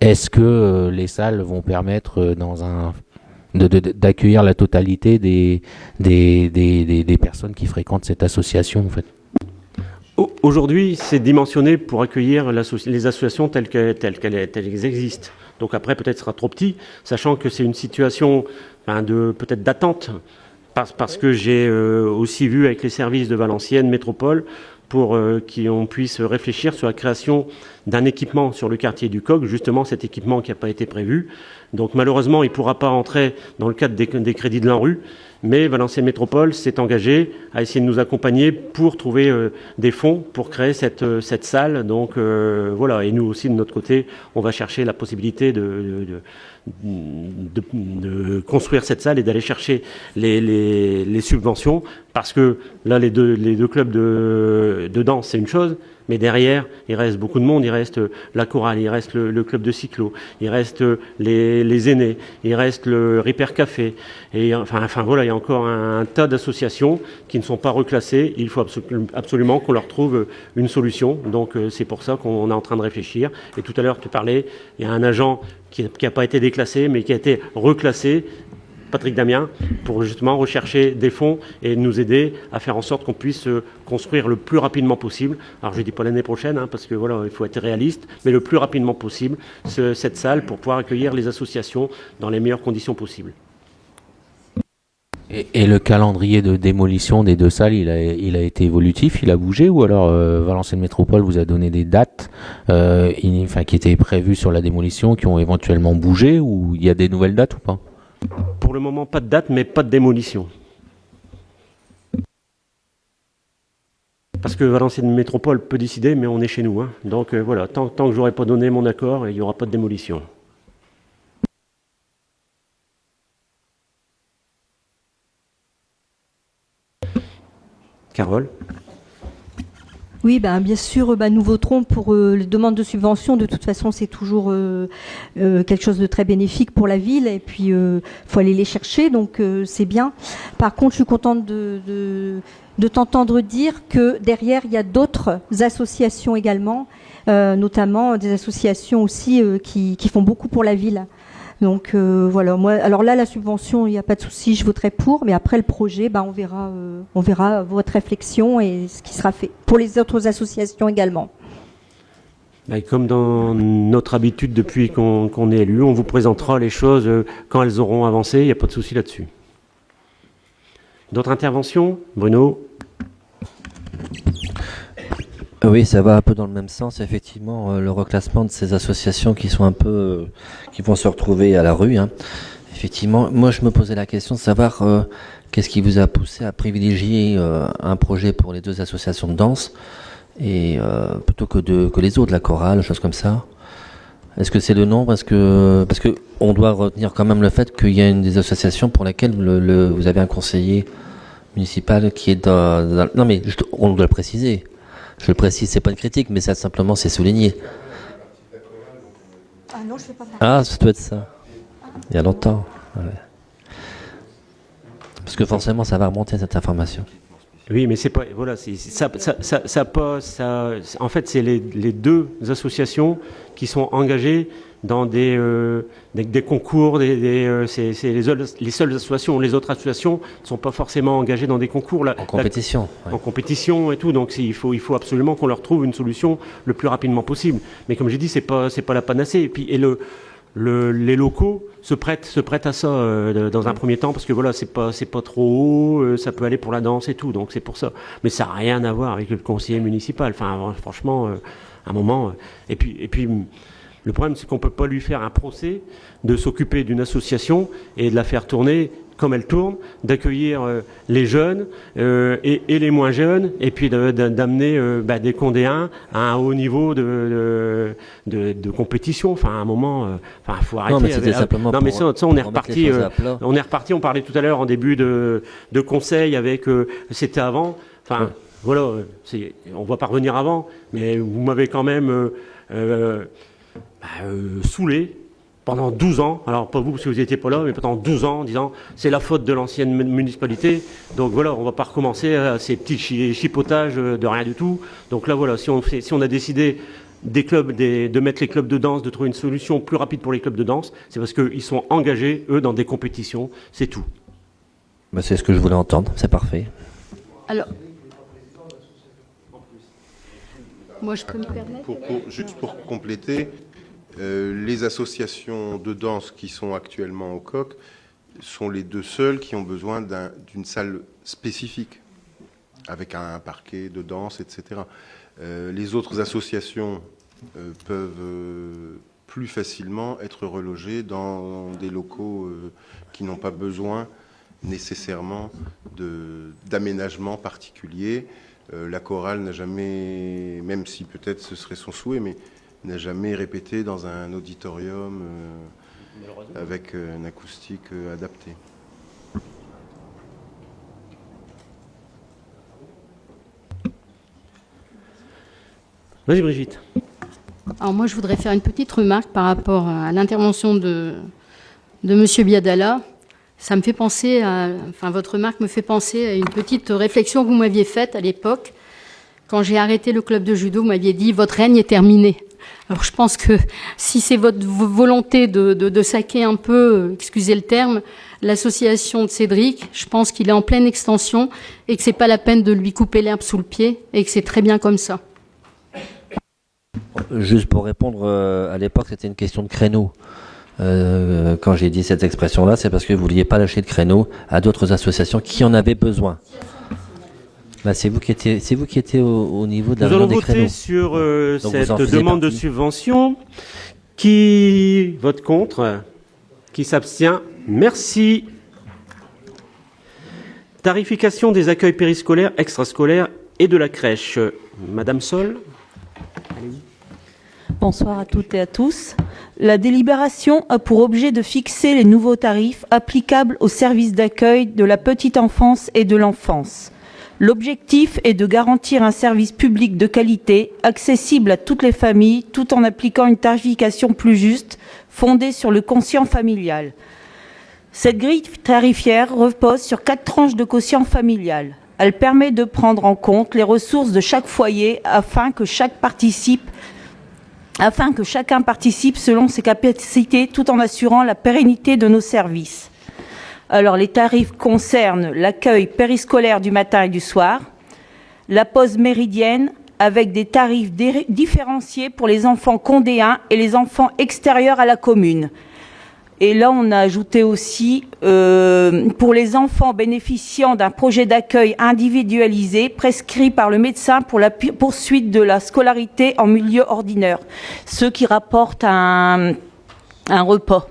Est-ce que les salles vont permettre d'accueillir la totalité des personnes qui fréquentent cette association en fait? Aujourd'hui, c'est dimensionné pour accueillir les associations telles qu'elles existent. Donc après, peut-être ce sera trop petit, sachant que c'est une situation peut-être d'attente, parce que j'ai aussi vu avec les services de Valenciennes Métropole pour qu'on puisse réfléchir sur la création d'un équipement sur le quartier du Coq, justement cet équipement qui n'a pas été prévu. Donc malheureusement, il ne pourra pas entrer dans le cadre des crédits de l'ANRU, mais Valenciennes Métropole s'est engagé à essayer de nous accompagner pour trouver des fonds pour créer cette salle. Donc voilà, et nous aussi de notre côté, on va chercher la possibilité de construire cette salle et d'aller chercher les subventions, parce que là les deux clubs de danse c'est une chose, mais derrière il reste beaucoup de monde, il reste la chorale, il reste le club de cyclo, il reste les aînés, il reste le Repair Café, et enfin voilà, il y a encore un tas d'associations qui ne sont pas reclassées. Il faut absolument qu'on leur trouve une solution, donc c'est pour ça qu'on est en train de réfléchir. Et tout à l'heure tu parlais, il y a un agent qui n'a pas été déclassé, mais qui a été reclassé, Patrick Damien, pour justement rechercher des fonds et nous aider à faire en sorte qu'on puisse construire le plus rapidement possible. Alors je ne dis pas l'année prochaine, parce que voilà, il faut être réaliste, mais le plus rapidement possible, cette salle pour pouvoir accueillir les associations dans les meilleures conditions possibles. Et le calendrier de démolition des deux salles, il a été évolutif, il a bougé, ou alors Valenciennes Métropole vous a donné des dates qui étaient prévues sur la démolition, qui ont éventuellement bougé, ou il y a des nouvelles dates ou pas? Pour le moment, pas de date, mais pas de démolition. Parce que Valenciennes Métropole peut décider, mais on est chez nous. Donc voilà, tant que je n'aurai pas donné mon accord, il n'y aura pas de démolition. Carole? Oui, bien sûr, nous voterons pour les demandes de subvention. De toute façon, c'est toujours quelque chose de très bénéfique pour la ville. Et puis, faut aller les chercher, donc c'est bien. Par contre, je suis contente de t'entendre dire que derrière, il y a d'autres associations également, notamment des associations aussi qui font beaucoup pour la ville. Donc voilà, moi, alors là, la subvention, il n'y a pas de souci, je voterai pour, mais après le projet, on verra votre réflexion et ce qui sera fait pour les autres associations également. Comme dans notre habitude depuis qu'on est élu, on vous présentera les choses quand elles auront avancé, il n'y a pas de souci là-dessus. D'autres interventions? Bruno? Oui, ça va un peu dans le même sens, effectivement, le reclassement de ces associations qui sont un peu, qui vont se retrouver à la rue. Effectivement, moi je me posais la question de savoir qu'est-ce qui vous a poussé à privilégier un projet pour les deux associations de danse et plutôt que les autres, la chorale, choses comme ça. Est-ce que c'est le nombre? Parce que on doit retenir quand même le fait qu'il y a une des associations pour laquelle vous avez un conseiller municipal qui est non mais on doit le préciser. Je le précise, c'est pas une critique, mais ça simplement c'est souligné. Ah non, je fais pas partie. Ah, ça doit être ça. Il y a longtemps. Ouais. Parce que forcément, ça va remonter cette information. Oui, mais c'est pas voilà, en fait, c'est les deux associations qui sont engagées dans des concours, c'est les seules associations. Les autres associations ne sont pas forcément engagées dans des concours. En compétition. En compétition et tout. Donc il faut absolument qu'on leur trouve une solution le plus rapidement possible. Mais comme j'ai dit, c'est pas la panacée. Et puis les locaux se prêtent à ça dans un premier temps parce que voilà, c'est pas trop haut, ça peut aller pour la danse et tout. Donc c'est pour ça. Mais ça n'a rien à voir avec le conseiller municipal. Enfin, franchement, à un moment. Et puis. Le problème, c'est qu'on ne peut pas lui faire un procès de s'occuper d'une association et de la faire tourner comme elle tourne, d'accueillir les jeunes et les moins jeunes, et puis d'amener des Condéens à un haut niveau de compétition. Enfin, à un moment, il faut arrêter. Non, mais c'était simplement non, mais ça, on est reparti. On est reparti. On parlait tout à l'heure en début de conseil avec. C'était avant. Enfin, voilà. On va pas revenir avant, mais vous m'avez quand même. Saoulé pendant 12 ans, alors pas vous parce que vous n'étiez pas là, mais pendant 12 ans en disant c'est la faute de l'ancienne municipalité, donc voilà, on va pas recommencer à ces petits chipotages de rien du tout. Donc là voilà, si on a décidé de mettre les clubs de danse, de trouver une solution plus rapide pour les clubs de danse, c'est parce qu'ils sont engagés, eux, dans des compétitions, c'est tout. C'est ce que je voulais entendre, c'est parfait. Alors, moi je peux me permettre Juste pour compléter, les associations de danse qui sont actuellement au COQ sont les deux seules qui ont besoin d'une salle spécifique, avec un parquet de danse, etc. Les autres associations peuvent plus facilement être relogées dans des locaux qui n'ont pas besoin nécessairement d'aménagement particulier. La chorale n'a jamais, même si peut-être ce serait son souhait, mais n'a jamais répété dans un auditorium avec une acoustique adaptée. Vas-y Brigitte. Alors moi, je voudrais faire une petite remarque par rapport à l'intervention de Monsieur Biadala. Ça me fait penser votre remarque me fait penser à une petite réflexion que vous m'aviez faite à l'époque. Quand j'ai arrêté le club de judo, vous m'aviez dit « votre règne est terminé ». Alors je pense que si c'est votre volonté de saquer un peu, excusez le terme, l'association de Cédric, je pense qu'il est en pleine extension et que c'est pas la peine de lui couper l'herbe sous le pied et que c'est très bien comme ça. Juste pour répondre, à l'époque, c'était une question de créneau. Quand j'ai dit cette expression-là, c'est parce que vous ne vouliez pas lâcher de créneau à d'autres associations qui en avaient besoin. Là, c'est vous qui étiez au niveau de la réunion des créneaux. Nous allons voter sur cette demande de subvention. Qui vote contre? Qui s'abstient? Merci. Tarification des accueils périscolaires, extrascolaires et de la crèche. Madame Sol. Bonsoir à toutes et à tous. La délibération a pour objet de fixer les nouveaux tarifs applicables aux services d'accueil de la petite enfance et de l'enfance. L'objectif est de garantir un service public de qualité, accessible à toutes les familles, tout en appliquant une tarification plus juste, fondée sur le quotient familial. Cette grille tarifaire repose sur 4 tranches de quotient familial. Elle permet de prendre en compte les ressources de chaque foyer afin que chacun participe selon ses capacités tout en assurant la pérennité de nos services. Alors, les tarifs concernent l'accueil périscolaire du matin et du soir, la pause méridienne avec des tarifs différenciés pour les enfants condéens et les enfants extérieurs à la commune. Et là, on a ajouté aussi, pour les enfants bénéficiant d'un projet d'accueil individualisé prescrit par le médecin pour la poursuite de la scolarité en milieu ordinaire, ceux qui rapportent un repas.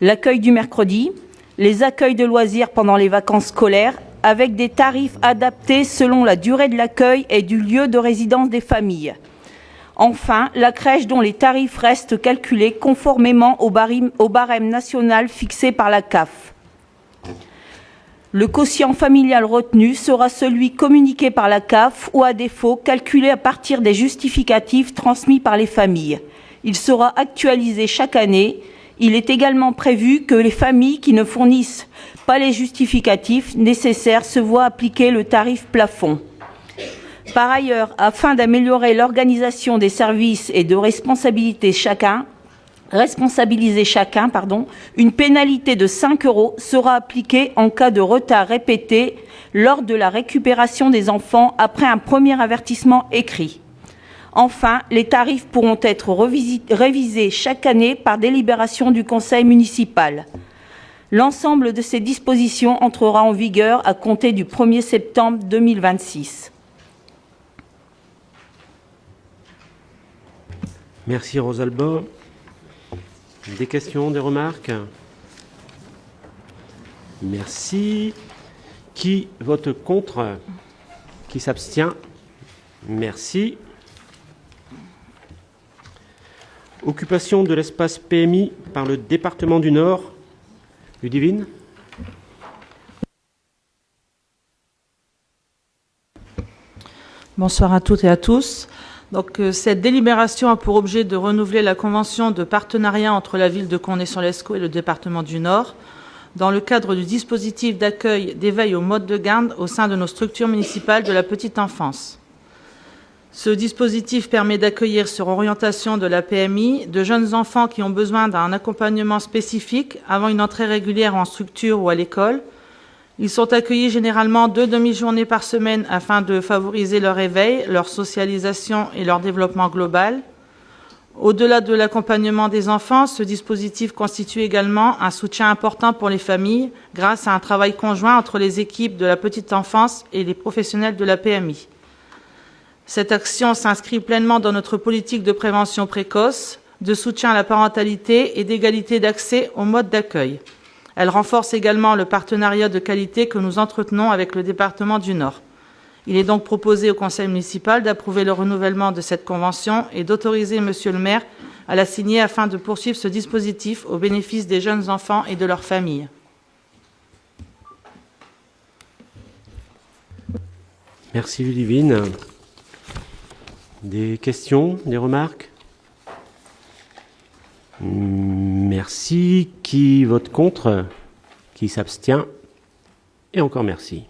L'accueil du mercredi, les accueils de loisirs pendant les vacances scolaires, avec des tarifs adaptés selon la durée de l'accueil et du lieu de résidence des familles. Enfin, la crèche dont les tarifs restent calculés conformément au barème national fixé par la CAF. Le quotient familial retenu sera celui communiqué par la CAF ou à défaut calculé à partir des justificatifs transmis par les familles. Il sera actualisé chaque année. Il est également prévu que les familles qui ne fournissent pas les justificatifs nécessaires se voient appliquer le tarif plafond. Par ailleurs, afin d'améliorer l'organisation des services et de responsabiliser chacun, une pénalité de 5 € sera appliquée en cas de retard répété lors de la récupération des enfants après un premier avertissement écrit. Enfin, les tarifs pourront être révisés chaque année par délibération du conseil municipal. L'ensemble de ces dispositions entrera en vigueur à compter du 1er septembre 2026. Merci Rosalba. Des questions, des remarques? Merci. Qui vote contre? Qui s'abstient? Merci. Occupation de l'espace PMI par le département du Nord. Ludivine? Bonsoir à toutes et à tous. Donc, cette délibération a pour objet de renouveler la convention de partenariat entre la ville de Condé-sur-Lescaut et le département du Nord dans le cadre du dispositif d'accueil d'éveil au mode de garde au sein de nos structures municipales de la petite enfance. Ce dispositif permet d'accueillir sur orientation de la PMI de jeunes enfants qui ont besoin d'un accompagnement spécifique avant une entrée régulière en structure ou à l'école. Ils sont accueillis généralement 2 demi-journées par semaine afin de favoriser leur éveil, leur socialisation et leur développement global. Au-delà de l'accompagnement des enfants, ce dispositif constitue également un soutien important pour les familles grâce à un travail conjoint entre les équipes de la petite enfance et les professionnels de la PMI. Cette action s'inscrit pleinement dans notre politique de prévention précoce, de soutien à la parentalité et d'égalité d'accès au mode d'accueil. Elle renforce également le partenariat de qualité que nous entretenons avec le département du Nord. Il est donc proposé au conseil municipal d'approuver le renouvellement de cette convention et d'autoriser monsieur le maire à la signer afin de poursuivre ce dispositif au bénéfice des jeunes enfants et de leurs familles. Merci Ludivine. Des questions, des remarques? Merci. Qui vote contre? Qui s'abstient? Et encore merci.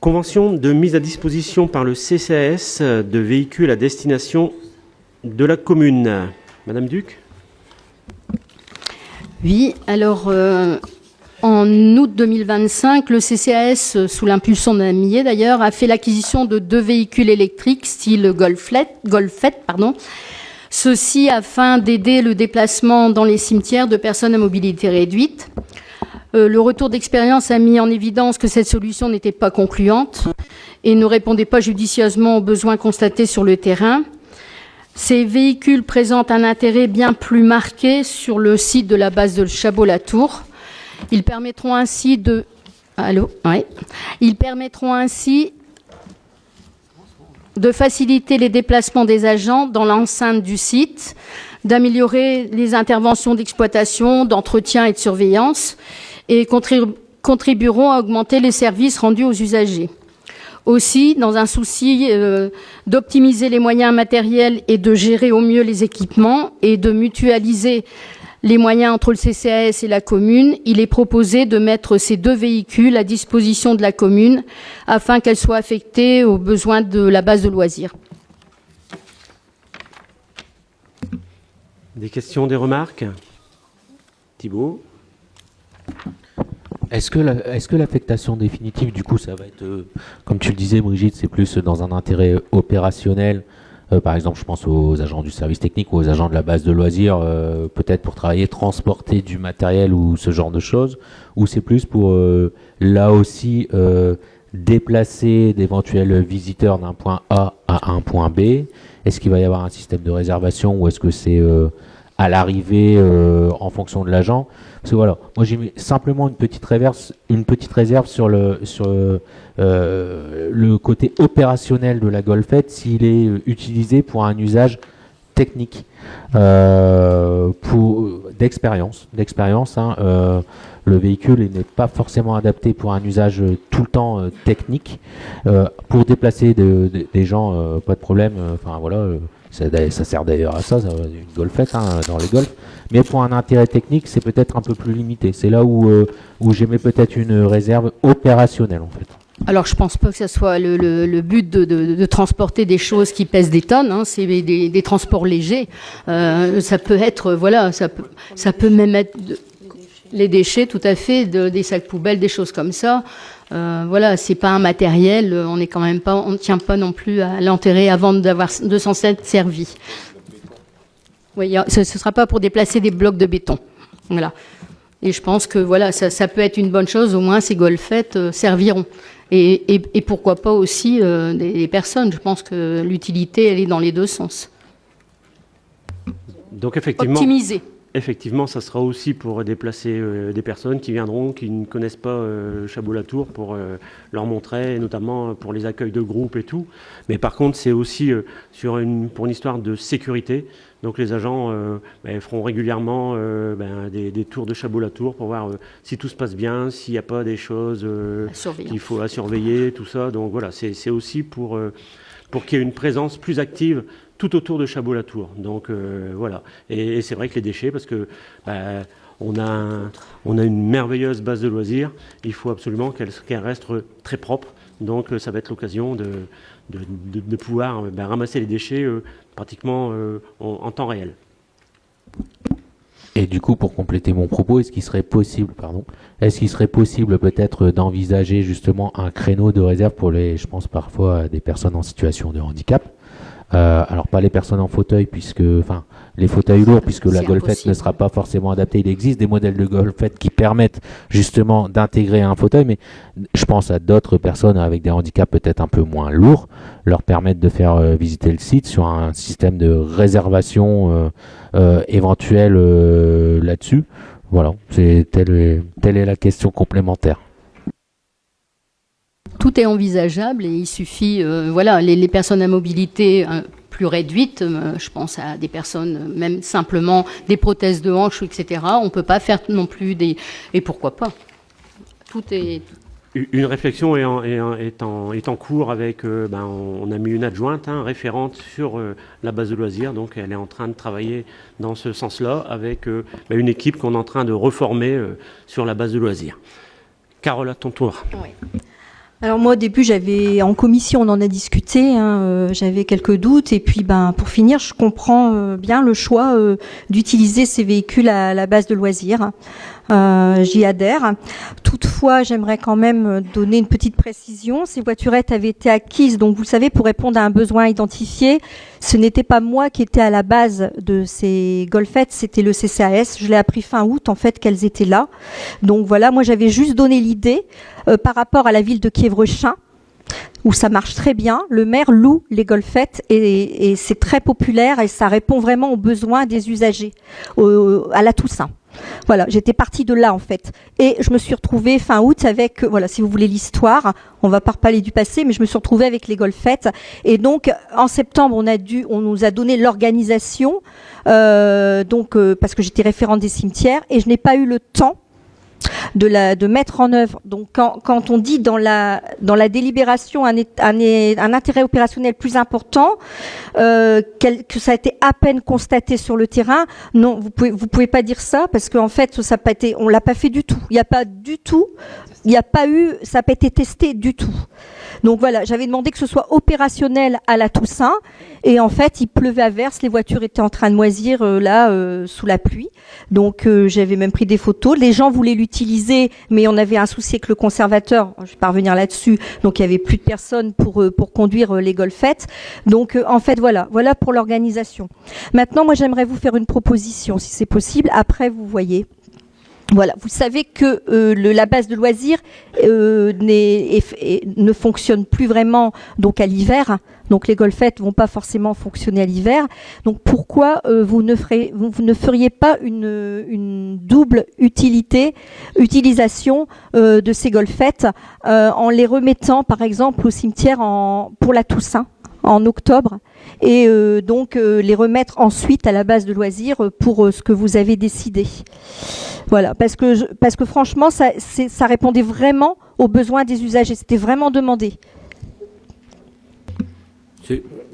Convention de mise à disposition par le CCAS de véhicules à destination de la commune. Madame Duc? Oui, alors en août 2025, le CCAS, sous l'impulsion d'un millet d'ailleurs, a fait l'acquisition de 2 véhicules électriques style Golfette, ceci afin d'aider le déplacement dans les cimetières de personnes à mobilité réduite. Le retour d'expérience a mis en évidence que cette solution n'était pas concluante et ne répondait pas judicieusement aux besoins constatés sur le terrain. Ces véhicules présentent un intérêt bien plus marqué sur le site de la base de Chabot-la-Tour. Ils permettront ainsi de faciliter les déplacements des agents dans l'enceinte du site, d'améliorer les interventions d'exploitation, d'entretien et de surveillance, et contribueront à augmenter les services rendus aux usagers. Aussi, dans un souci d'optimiser les moyens matériels et de gérer au mieux les équipements et de mutualiser les moyens entre le CCAS et la commune, il est proposé de mettre ces 2 véhicules à disposition de la commune afin qu'elles soient affectées aux besoins de la base de loisirs. Des questions, des remarques? Thibault? Est-ce que l'affectation définitive, du coup, ça va être, comme tu le disais, Brigitte, c'est plus dans un intérêt opérationnel, par exemple, je pense aux agents du service technique ou aux agents de la base de loisirs, peut-être pour travailler, transporter du matériel ou ce genre de choses, ou c'est plus pour, là aussi, déplacer d'éventuels visiteurs d'un point A à un point B? Est-ce qu'il va y avoir un système de réservation ou est-ce que c'est à l'arrivée en fonction de l'agent. Parce que voilà, moi j'ai mis simplement une petite réserve sur le côté opérationnel de la Golfette s'il est utilisé pour un usage technique, d'expérience. Le véhicule n'est pas forcément adapté pour un usage tout le temps technique. Pour déplacer des gens, pas de problème. Enfin voilà, ça sert d'ailleurs à ça, une Golfette dans les Golf. Mais pour un intérêt technique, c'est peut-être un peu plus limité. C'est là où j'émets peut-être une réserve opérationnelle en fait. Alors, je pense pas que ce soit le but de transporter des choses qui pèsent des tonnes. Hein, c'est des transports légers. Ça peut être, voilà, ça peut même être les déchets, tout à fait, des sacs poubelles, des choses comme ça. Voilà, c'est pas un matériel. On ne tient pas non plus à l'enterrer avant de s'en être servi. Oui, ce sera pas pour déplacer des blocs de béton. Voilà. Et je pense que voilà, ça peut être une bonne chose. Au moins, ces Golfettes serviront. Et pourquoi pas aussi des personnes. Je pense que l'utilité, elle est dans les deux sens. Donc effectivement, optimiser. Effectivement, ça sera aussi pour déplacer des personnes qui viendront, qui ne connaissent pas Chabot-la-Tour, pour leur montrer, notamment pour les accueils de groupe et tout. Mais par contre, c'est aussi pour une histoire de sécurité. Donc les agents feront régulièrement des tours de Chabot-la-Tour pour voir si tout se passe bien, s'il n'y a pas des choses qu'il faut à surveiller, tout ça. Donc voilà, c'est aussi pour qu'il y ait une présence plus active tout autour de Chabot-la-Tour. Donc voilà. Et c'est vrai que les déchets, parce que on a une merveilleuse base de loisirs, il faut absolument qu'elle reste très propre. Donc ça va être l'occasion de pouvoir ramasser les déchets pratiquement en temps réel. Et du coup, pour compléter mon propos, est-ce qu'il serait possible peut-être d'envisager justement un créneau de réserve pour je pense parfois des personnes en situation de handicap. Alors pas les personnes en fauteuil, les fauteuils lourds, puisque la Golfette ne sera pas forcément adaptée. Il existe des modèles de Golfette qui permettent justement d'intégrer un fauteuil, mais je pense à d'autres personnes avec des handicaps peut-être un peu moins lourds, leur permettre de faire visiter le site sur un système de réservation éventuel là-dessus. Voilà, telle est la question complémentaire. Tout est envisageable et il suffit, les personnes à mobilité plus réduite, je pense à des personnes, même simplement des prothèses de hanches, etc. On ne peut pas faire non plus et pourquoi pas. Tout est... Une réflexion est en cours avec, on a mis une adjointe référente sur la base de loisirs, donc elle est en train de travailler dans ce sens-là avec une équipe qu'on est en train de reformer sur la base de loisirs. Carole, à ton tour. Oui. Alors moi au début en commission on en a discuté, j'avais quelques doutes et puis pour finir je comprends bien le choix d'utiliser ces véhicules à la base de loisirs. J'y adhère. Toutefois, j'aimerais quand même donner une petite précision. Ces voiturettes avaient été acquises, donc vous le savez, pour répondre à un besoin identifié. Ce n'était pas moi qui étais à la base de ces Golfettes, c'était le CCAS. Je l'ai appris fin août, en fait, qu'elles étaient là. Donc voilà, moi j'avais juste donné l'idée par rapport à la ville de Kievrechin, où ça marche très bien. Le maire loue les Golfettes et c'est très populaire et ça répond vraiment aux besoins des usagers à la Toussaint. Voilà, j'étais partie de là en fait. Et je me suis retrouvée fin août avec, si vous voulez l'histoire, on va pas reparler du passé, mais je me suis retrouvée avec les Golfettes. Et donc, en septembre, on nous a donné l'organisation, parce que j'étais référente des cimetières, et je n'ai pas eu le temps de mettre en œuvre. Donc quand on dit dans la délibération un intérêt opérationnel plus important, que ça a été à peine constaté sur le terrain, non, vous pouvez pas dire ça parce qu'en fait on l'a pas fait du tout. Ça n'a pas été testé du tout. Donc voilà, j'avais demandé que ce soit opérationnel à la Toussaint et en fait il pleuvait à verse, les voitures étaient en train de moisir sous la pluie. Donc j'avais même pris des photos. Les gens voulaient l'utiliser, mais on avait un souci avec le conservateur. Je vais pas revenir là-dessus. Donc il y avait plus de personnes pour conduire les Golfettes. Donc en fait voilà pour l'organisation. Maintenant moi j'aimerais vous faire une proposition si c'est possible. Après vous voyez. Voilà, vous savez que la base de loisirs ne fonctionne plus vraiment donc à l'hiver. Donc les golfettes vont pas forcément fonctionner à l'hiver. Donc pourquoi vous ne feriez pas une double utilisation de ces golfettes en les remettant par exemple au cimetière pour la Toussaint en octobre et donc les remettre ensuite à la base de loisirs pour ce que vous avez décidé. Voilà, parce que franchement, ça répondait vraiment aux besoins des usagers. C'était vraiment demandé.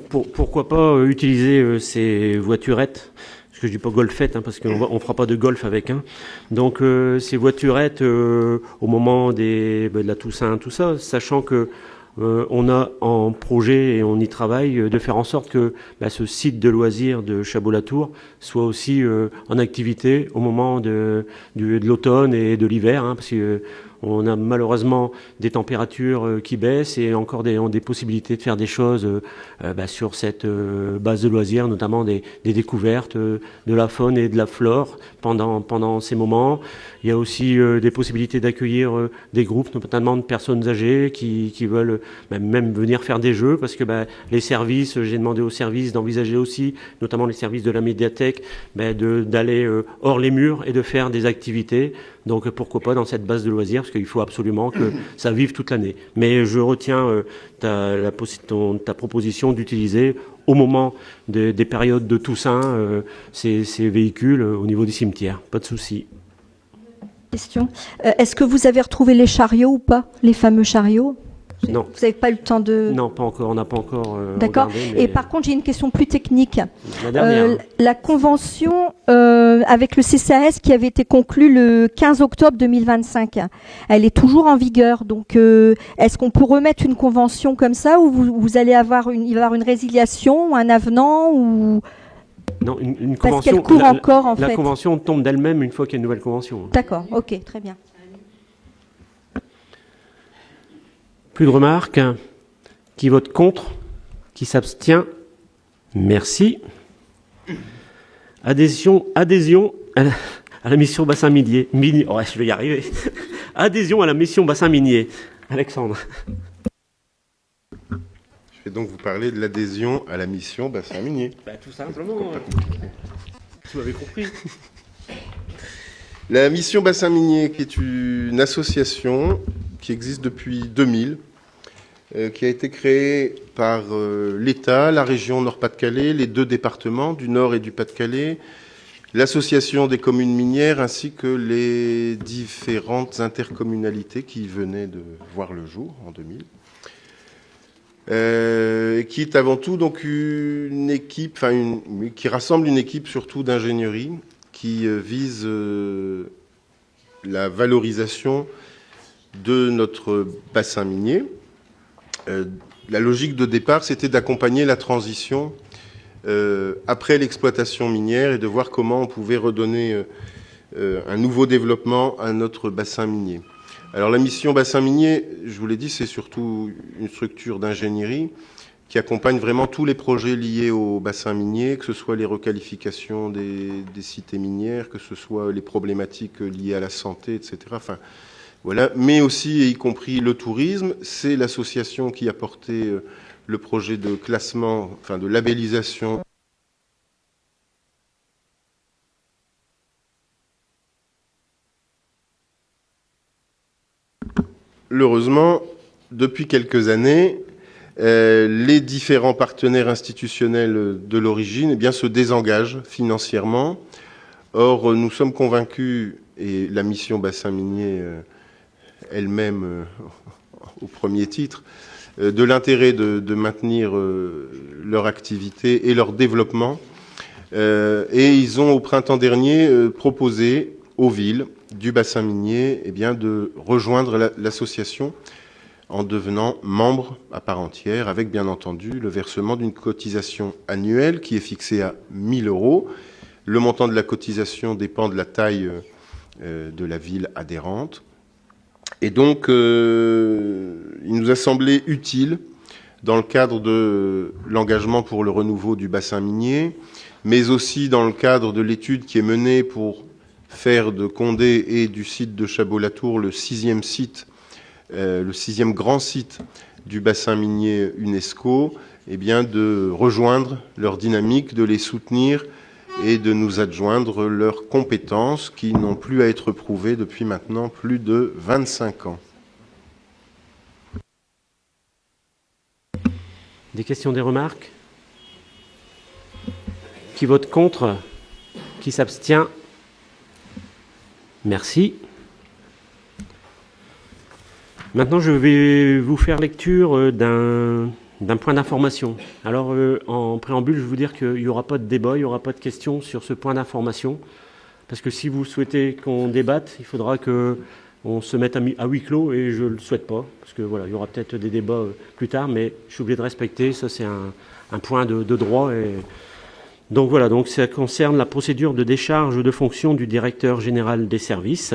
Pourquoi pas utiliser ces voiturettes, parce que je dis pas golfette, hein, parce qu'on fera pas de golf avec. Hein. Donc ces voiturettes au moment de la Toussaint, tout ça, sachant que on a en projet et on y travaille de faire en sorte que ce site de loisirs de Chabot-la-Tour soit aussi en activité au moment de l'automne et de l'hiver, hein, parce que on a malheureusement des températures qui baissent et encore des possibilités de faire des choses sur cette base de loisirs, notamment des découvertes de la faune et de la flore pendant ces moments. Il y a aussi des possibilités d'accueillir des groupes, notamment de personnes âgées qui veulent même venir faire des jeux, parce que les services, j'ai demandé aux services d'envisager aussi, notamment les services de la médiathèque, d'aller hors les murs et de faire des activités. Donc pourquoi pas dans cette base de loisirs, parce qu'il faut absolument que ça vive toute l'année. Mais je retiens ta proposition d'utiliser au moment des périodes de Toussaint ces véhicules au niveau du cimetière. Pas de souci. Question. Est-ce que vous avez retrouvé les chariots ou pas, les fameux chariots? Non. Vous n'avez pas eu le temps de... Non, pas encore. On n'a pas encore D'accord. regardé, mais... Et par contre, j'ai une question plus technique. La dernière. La convention avec le CCAS qui avait été conclue le 15 octobre 2025, elle est toujours en vigueur. Donc, est-ce qu'on peut remettre une convention comme ça, ou vous allez il va y avoir une résiliation, un avenant, ou... Non, une Parce convention. qu'elle court encore, en fait. La convention tombe d'elle-même une fois qu'il y a une nouvelle convention. D'accord, ok, très bien. Plus de remarques? Qui vote contre? Qui s'abstient? Merci. Adhésion à la mission bassin minier. Ouais, je vais y arriver. Adhésion à la mission bassin minier. Alexandre. Je vais donc vous parler de l'adhésion à la mission bassin minier. Tout simplement. Vous avez compris. La mission bassin minier, qui est une association qui existe depuis 2000, qui a été créée par l'État, la région Nord-Pas-de-Calais, les deux départements du Nord et du Pas-de-Calais, l'association des communes minières, ainsi que les différentes intercommunalités qui venaient de voir le jour en 2000. Qui est avant tout donc une équipe, qui rassemble une équipe surtout d'ingénierie qui vise la valorisation de notre bassin minier. La logique de départ, c'était d'accompagner la transition après l'exploitation minière et de voir comment on pouvait redonner un nouveau développement à notre bassin minier. Alors la mission bassin minier, je vous l'ai dit, c'est surtout une structure d'ingénierie qui accompagne vraiment tous les projets liés au bassin minier, que ce soit les requalifications des cités minières, que ce soit les problématiques liées à la santé, etc. Enfin, voilà. Mais aussi, et y compris le tourisme, c'est l'association qui a porté le projet de classement, de labellisation. Heureusement, depuis quelques années, les différents partenaires institutionnels de l'origine se désengagent financièrement. Or, nous sommes convaincus, et la mission bassin minier elle-même au premier titre, de l'intérêt de maintenir leur activité et leur développement. Et ils ont, au printemps dernier, proposé aux villes du bassin minier de rejoindre l'association en devenant membre à part entière, avec bien entendu le versement d'une cotisation annuelle qui est fixée à 1 000 €. Le montant de la cotisation dépend de la taille de la ville adhérente. Et donc, il nous a semblé utile, dans le cadre de l'engagement pour le renouveau du bassin minier, mais aussi dans le cadre de l'étude qui est menée pour faire de Condé et du site de Chabot-Latour le sixième grand site du bassin minier UNESCO, eh bien de rejoindre leur dynamique, de les soutenir et de nous adjoindre leurs compétences qui n'ont plus à être prouvées depuis maintenant plus de 25 ans. Des questions, des remarques? Qui vote contre? Qui s'abstient? Merci. Maintenant, je vais vous faire lecture d'un point d'information. Alors, en préambule, je vais vous dire qu'il n'y aura pas de débat, il n'y aura pas de questions sur ce point d'information. Parce que si vous souhaitez qu'on débatte, il faudra qu'on se mette à huis clos, et je ne le souhaite pas. Parce que voilà, il y aura peut-être des débats plus tard, mais je suis obligé de respecter. Ça, c'est un point de droit. Donc voilà, donc ça concerne la procédure de décharge de fonction du directeur général des services.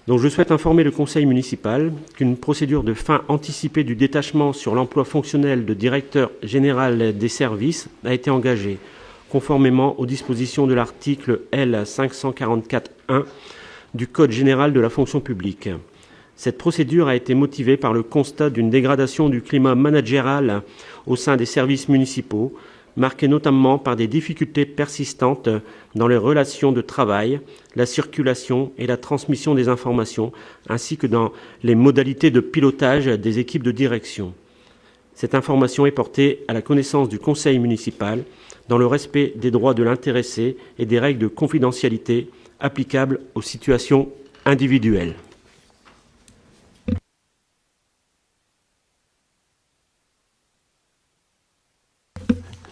Donc je souhaite informer le conseil municipal qu'une procédure de fin anticipée du détachement sur l'emploi fonctionnel de directeur général des services a été engagée, conformément aux dispositions de l'article L 544-1 du Code général de la fonction publique. Cette procédure a été motivée par le constat d'une dégradation du climat managéral au sein des services municipaux, marqué notamment par des difficultés persistantes dans les relations de travail, la circulation et la transmission des informations, ainsi que dans les modalités de pilotage des équipes de direction. Cette information est portée à la connaissance du conseil municipal dans le respect des droits de l'intéressé et des règles de confidentialité applicables aux situations individuelles.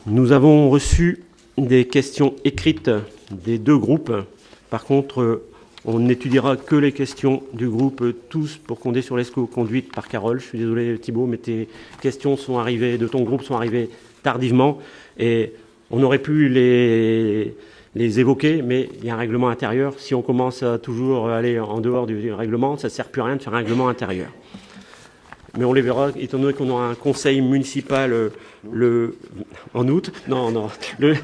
Nous avons reçu des questions écrites des deux groupes. Par contre, on n'étudiera que les questions du groupe Tous pour Condé sur l'Escaut, conduites par Carole. Je suis désolé Thibault, mais tes questions de ton groupe sont arrivées tardivement et on aurait pu les évoquer, mais il y a un règlement intérieur. Si on commence à toujours aller en dehors du règlement, ça ne sert plus à rien de faire un règlement intérieur. Mais on les verra, étant donné qu'on aura un conseil municipal en août. Non. Le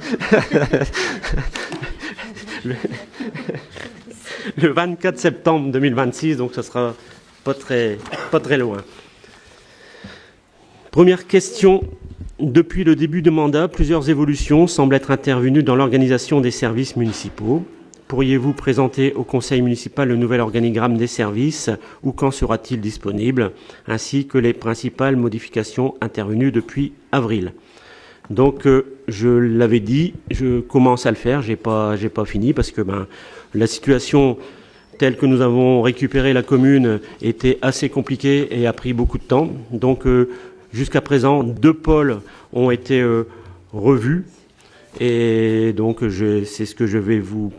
24 septembre 2026, donc ça sera pas très loin. Première question. Depuis le début de mandat, plusieurs évolutions semblent être intervenues dans l'organisation des services municipaux. Pourriez-vous présenter au conseil municipal le nouvel organigramme des services ou quand sera-t-il disponible, ainsi que les principales modifications intervenues depuis avril? Donc, je l'avais dit, je commence à le faire, j'ai pas fini parce que la situation telle que nous avons récupéré la commune était assez compliquée et a pris beaucoup de temps. Donc, jusqu'à présent, 2 pôles ont été revus. Et donc, c'est ce que je vais vous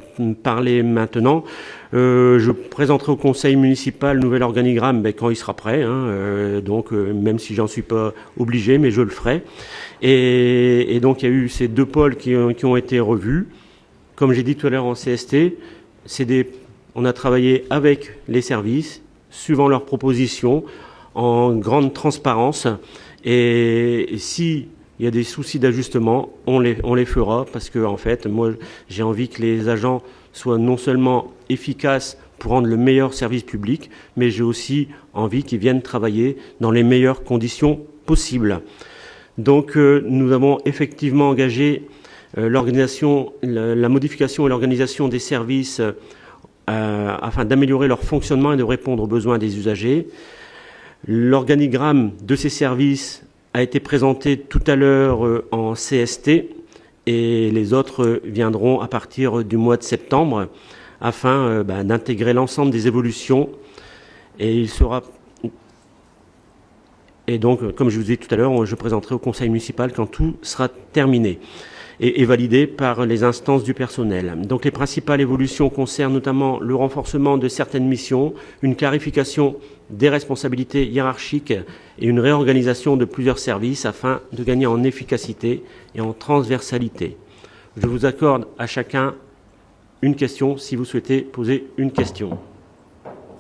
parler maintenant. Je présenterai au conseil municipal le nouvel organigramme quand il sera prêt. Donc, même si j'en suis pas obligé, mais je le ferai. Et donc, il y a eu ces 2 pôles qui ont été revus. Comme j'ai dit tout à l'heure en CST, on a travaillé avec les services, suivant leurs propositions, en grande transparence. Et si il y a des soucis d'ajustement, on les fera parce que, en fait, moi, j'ai envie que les agents soient non seulement efficaces pour rendre le meilleur service public, mais j'ai aussi envie qu'ils viennent travailler dans les meilleures conditions possibles. Donc, nous avons effectivement engagé la modification et l'organisation des services afin d'améliorer leur fonctionnement et de répondre aux besoins des usagers. L'organigramme de ces services a été présenté tout à l'heure en CST et les autres viendront à partir du mois de septembre afin d'intégrer l'ensemble des évolutions et donc, comme je vous ai dit tout à l'heure, je présenterai au conseil municipal quand tout sera terminé et validé par les instances du personnel. Donc les principales évolutions concernent notamment le renforcement de certaines missions, une clarification des responsabilités hiérarchiques et une réorganisation de plusieurs services afin de gagner en efficacité et en transversalité. Je vous accorde à chacun une question si vous souhaitez poser une question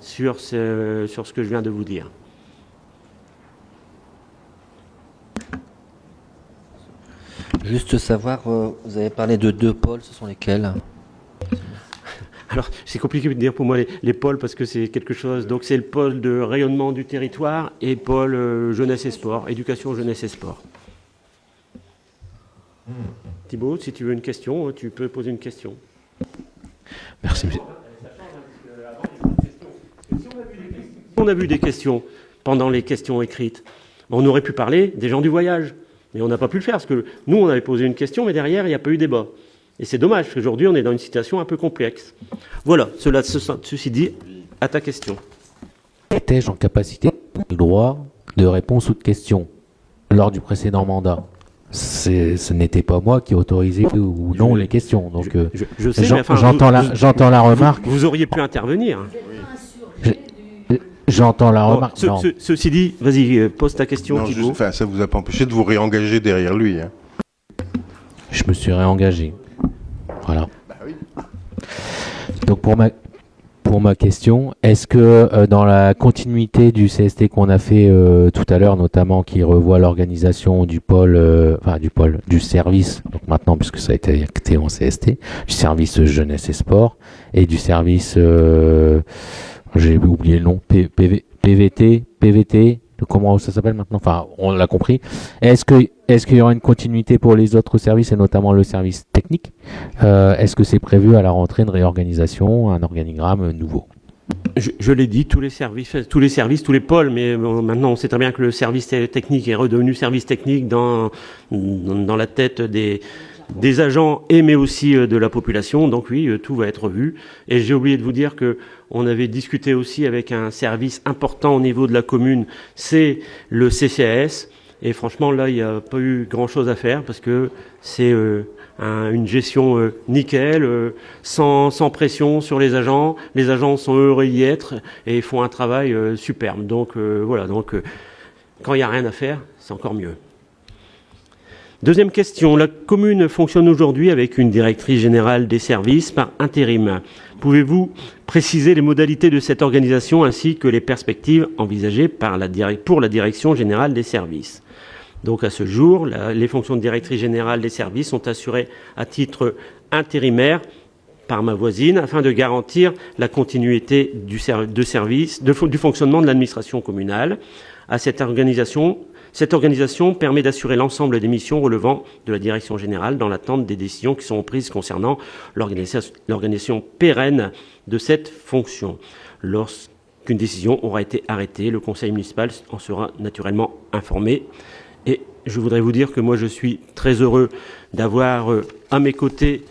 sur ce que je viens de vous dire. Juste savoir, vous avez parlé de 2 pôles, ce sont lesquels? Alors, c'est compliqué de dire pour moi les pôles parce que c'est quelque chose. Donc, c'est le pôle de rayonnement du territoire et pôle jeunesse et sport, éducation, jeunesse et sport. Thibaut, si tu veux une question, tu peux poser une question. Merci, monsieur. On a vu des questions pendant les questions écrites. On aurait pu parler des gens du voyage, mais on n'a pas pu le faire parce que nous, on avait posé une question, mais derrière, il n'y a pas eu débat. Et c'est dommage, parce qu'aujourd'hui, on est dans une situation un peu complexe. Voilà, ceci dit, à ta question. Étais-je en capacité, le droit de réponse ou de question lors du précédent mandat? Ce n'était pas moi qui autorisais ou non les questions. Donc, je sais, mais enfin, j'entends la remarque. Vous auriez pu intervenir. J'entends la remarque. Ceci dit, vas-y, pose ta question, Thibaut. Ça vous a pas empêché de vous réengager derrière lui. Hein. Je me suis réengagé. Voilà. Bah oui. Donc pour ma question, est-ce que dans la continuité du CST qu'on a fait tout à l'heure, notamment qui revoit l'organisation du pôle, du service, donc maintenant puisque ça a été acté en CST, du service jeunesse et sport et du service, j'ai oublié le nom, PVT, comment ça s'appelle maintenant? Enfin, on l'a compris. Est-ce qu'il y aura une continuité pour les autres services et notamment le service technique? Est-ce que c'est prévu à la rentrée une réorganisation, un organigramme nouveau? Je l'ai dit, tous les services, tous les pôles, mais bon, maintenant on sait très bien que le service technique est redevenu service technique dans la tête des agents mais aussi de la population. Donc oui, tout va être revu. Et j'ai oublié de vous dire que on avait discuté aussi avec un service important au niveau de la commune, c'est le CCAS. Et franchement, là, il n'y a pas eu grand-chose à faire parce que c'est une gestion nickel, sans pression sur les agents. Les agents sont heureux d'y être et font un travail superbe. Donc voilà, quand il n'y a rien à faire, c'est encore mieux. Deuxième question. La commune fonctionne aujourd'hui avec une directrice générale des services par intérim. Pouvez-vous préciser les modalités de cette organisation ainsi que les perspectives envisagées pour la direction générale des services? Donc à ce jour, les fonctions de directrice générale des services sont assurées à titre intérimaire par ma voisine afin de garantir la continuité du fonctionnement de l'administration communale. Cette organisation permet d'assurer l'ensemble des missions relevant de la direction générale dans l'attente des décisions qui seront prises concernant l'organisation pérenne de cette fonction. Lorsqu'une décision aura été arrêtée, le conseil municipal en sera naturellement informé. Et je voudrais vous dire que moi je suis très heureux d'avoir à mes côtés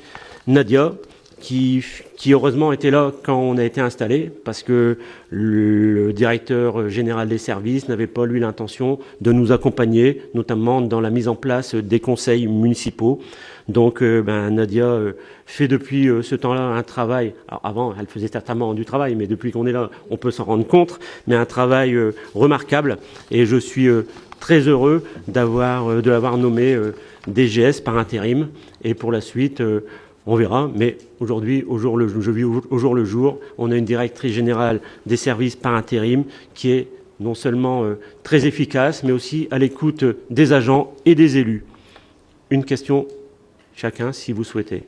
Nadia, qui heureusement était là quand on a été installé, parce que le directeur général des services n'avait pas, lui, l'intention de nous accompagner, notamment dans la mise en place des conseils municipaux. Donc Nadia fait depuis ce temps-là un travail, alors avant elle faisait certainement du travail, mais depuis qu'on est là, on peut s'en rendre compte, mais un travail remarquable, et je suis très heureux de l'avoir nommé DGS par intérim, et pour la suite... on verra, mais aujourd'hui, je vis au jour le jour, on a une directrice générale des services par intérim qui est non seulement très efficace, mais aussi à l'écoute des agents et des élus. Une question chacun, si vous souhaitez.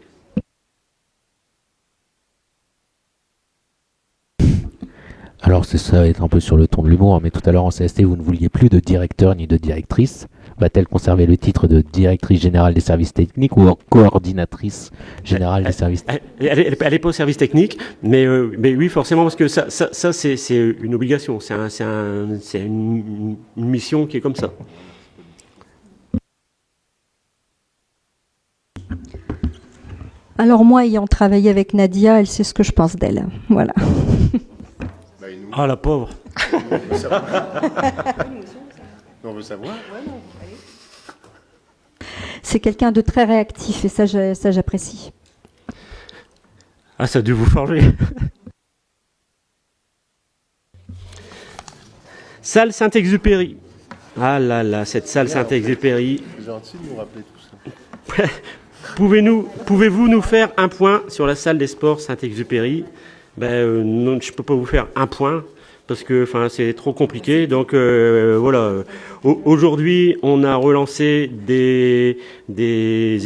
Alors ça va être un peu sur le ton de l'humour, mais tout à l'heure en CST, vous ne vouliez plus de directeur ni de directrice. Va-t-elle conserver le titre de directrice générale des services techniques ou coordinatrice générale des services techniques? Elle n'est pas au service technique, mais oui, forcément, parce que ça c'est une obligation, c'est une mission qui est comme ça. Alors moi, ayant travaillé avec Nadia, elle sait ce que je pense d'elle. Voilà. Ah, la pauvre. On veut savoir. C'est quelqu'un de très réactif et ça j'apprécie. Ah, ça a dû vous forger. Salle Saint-Exupéry. Ah là là, cette salle Saint-Exupéry. C'est gentil de nous rappeler tout ça. Pouvez-vous nous faire un point sur la salle des sports Saint-Exupéry? Non, je ne peux pas vous faire un point, parce que c'est trop compliqué. Donc voilà. Aujourd'hui, on a relancé des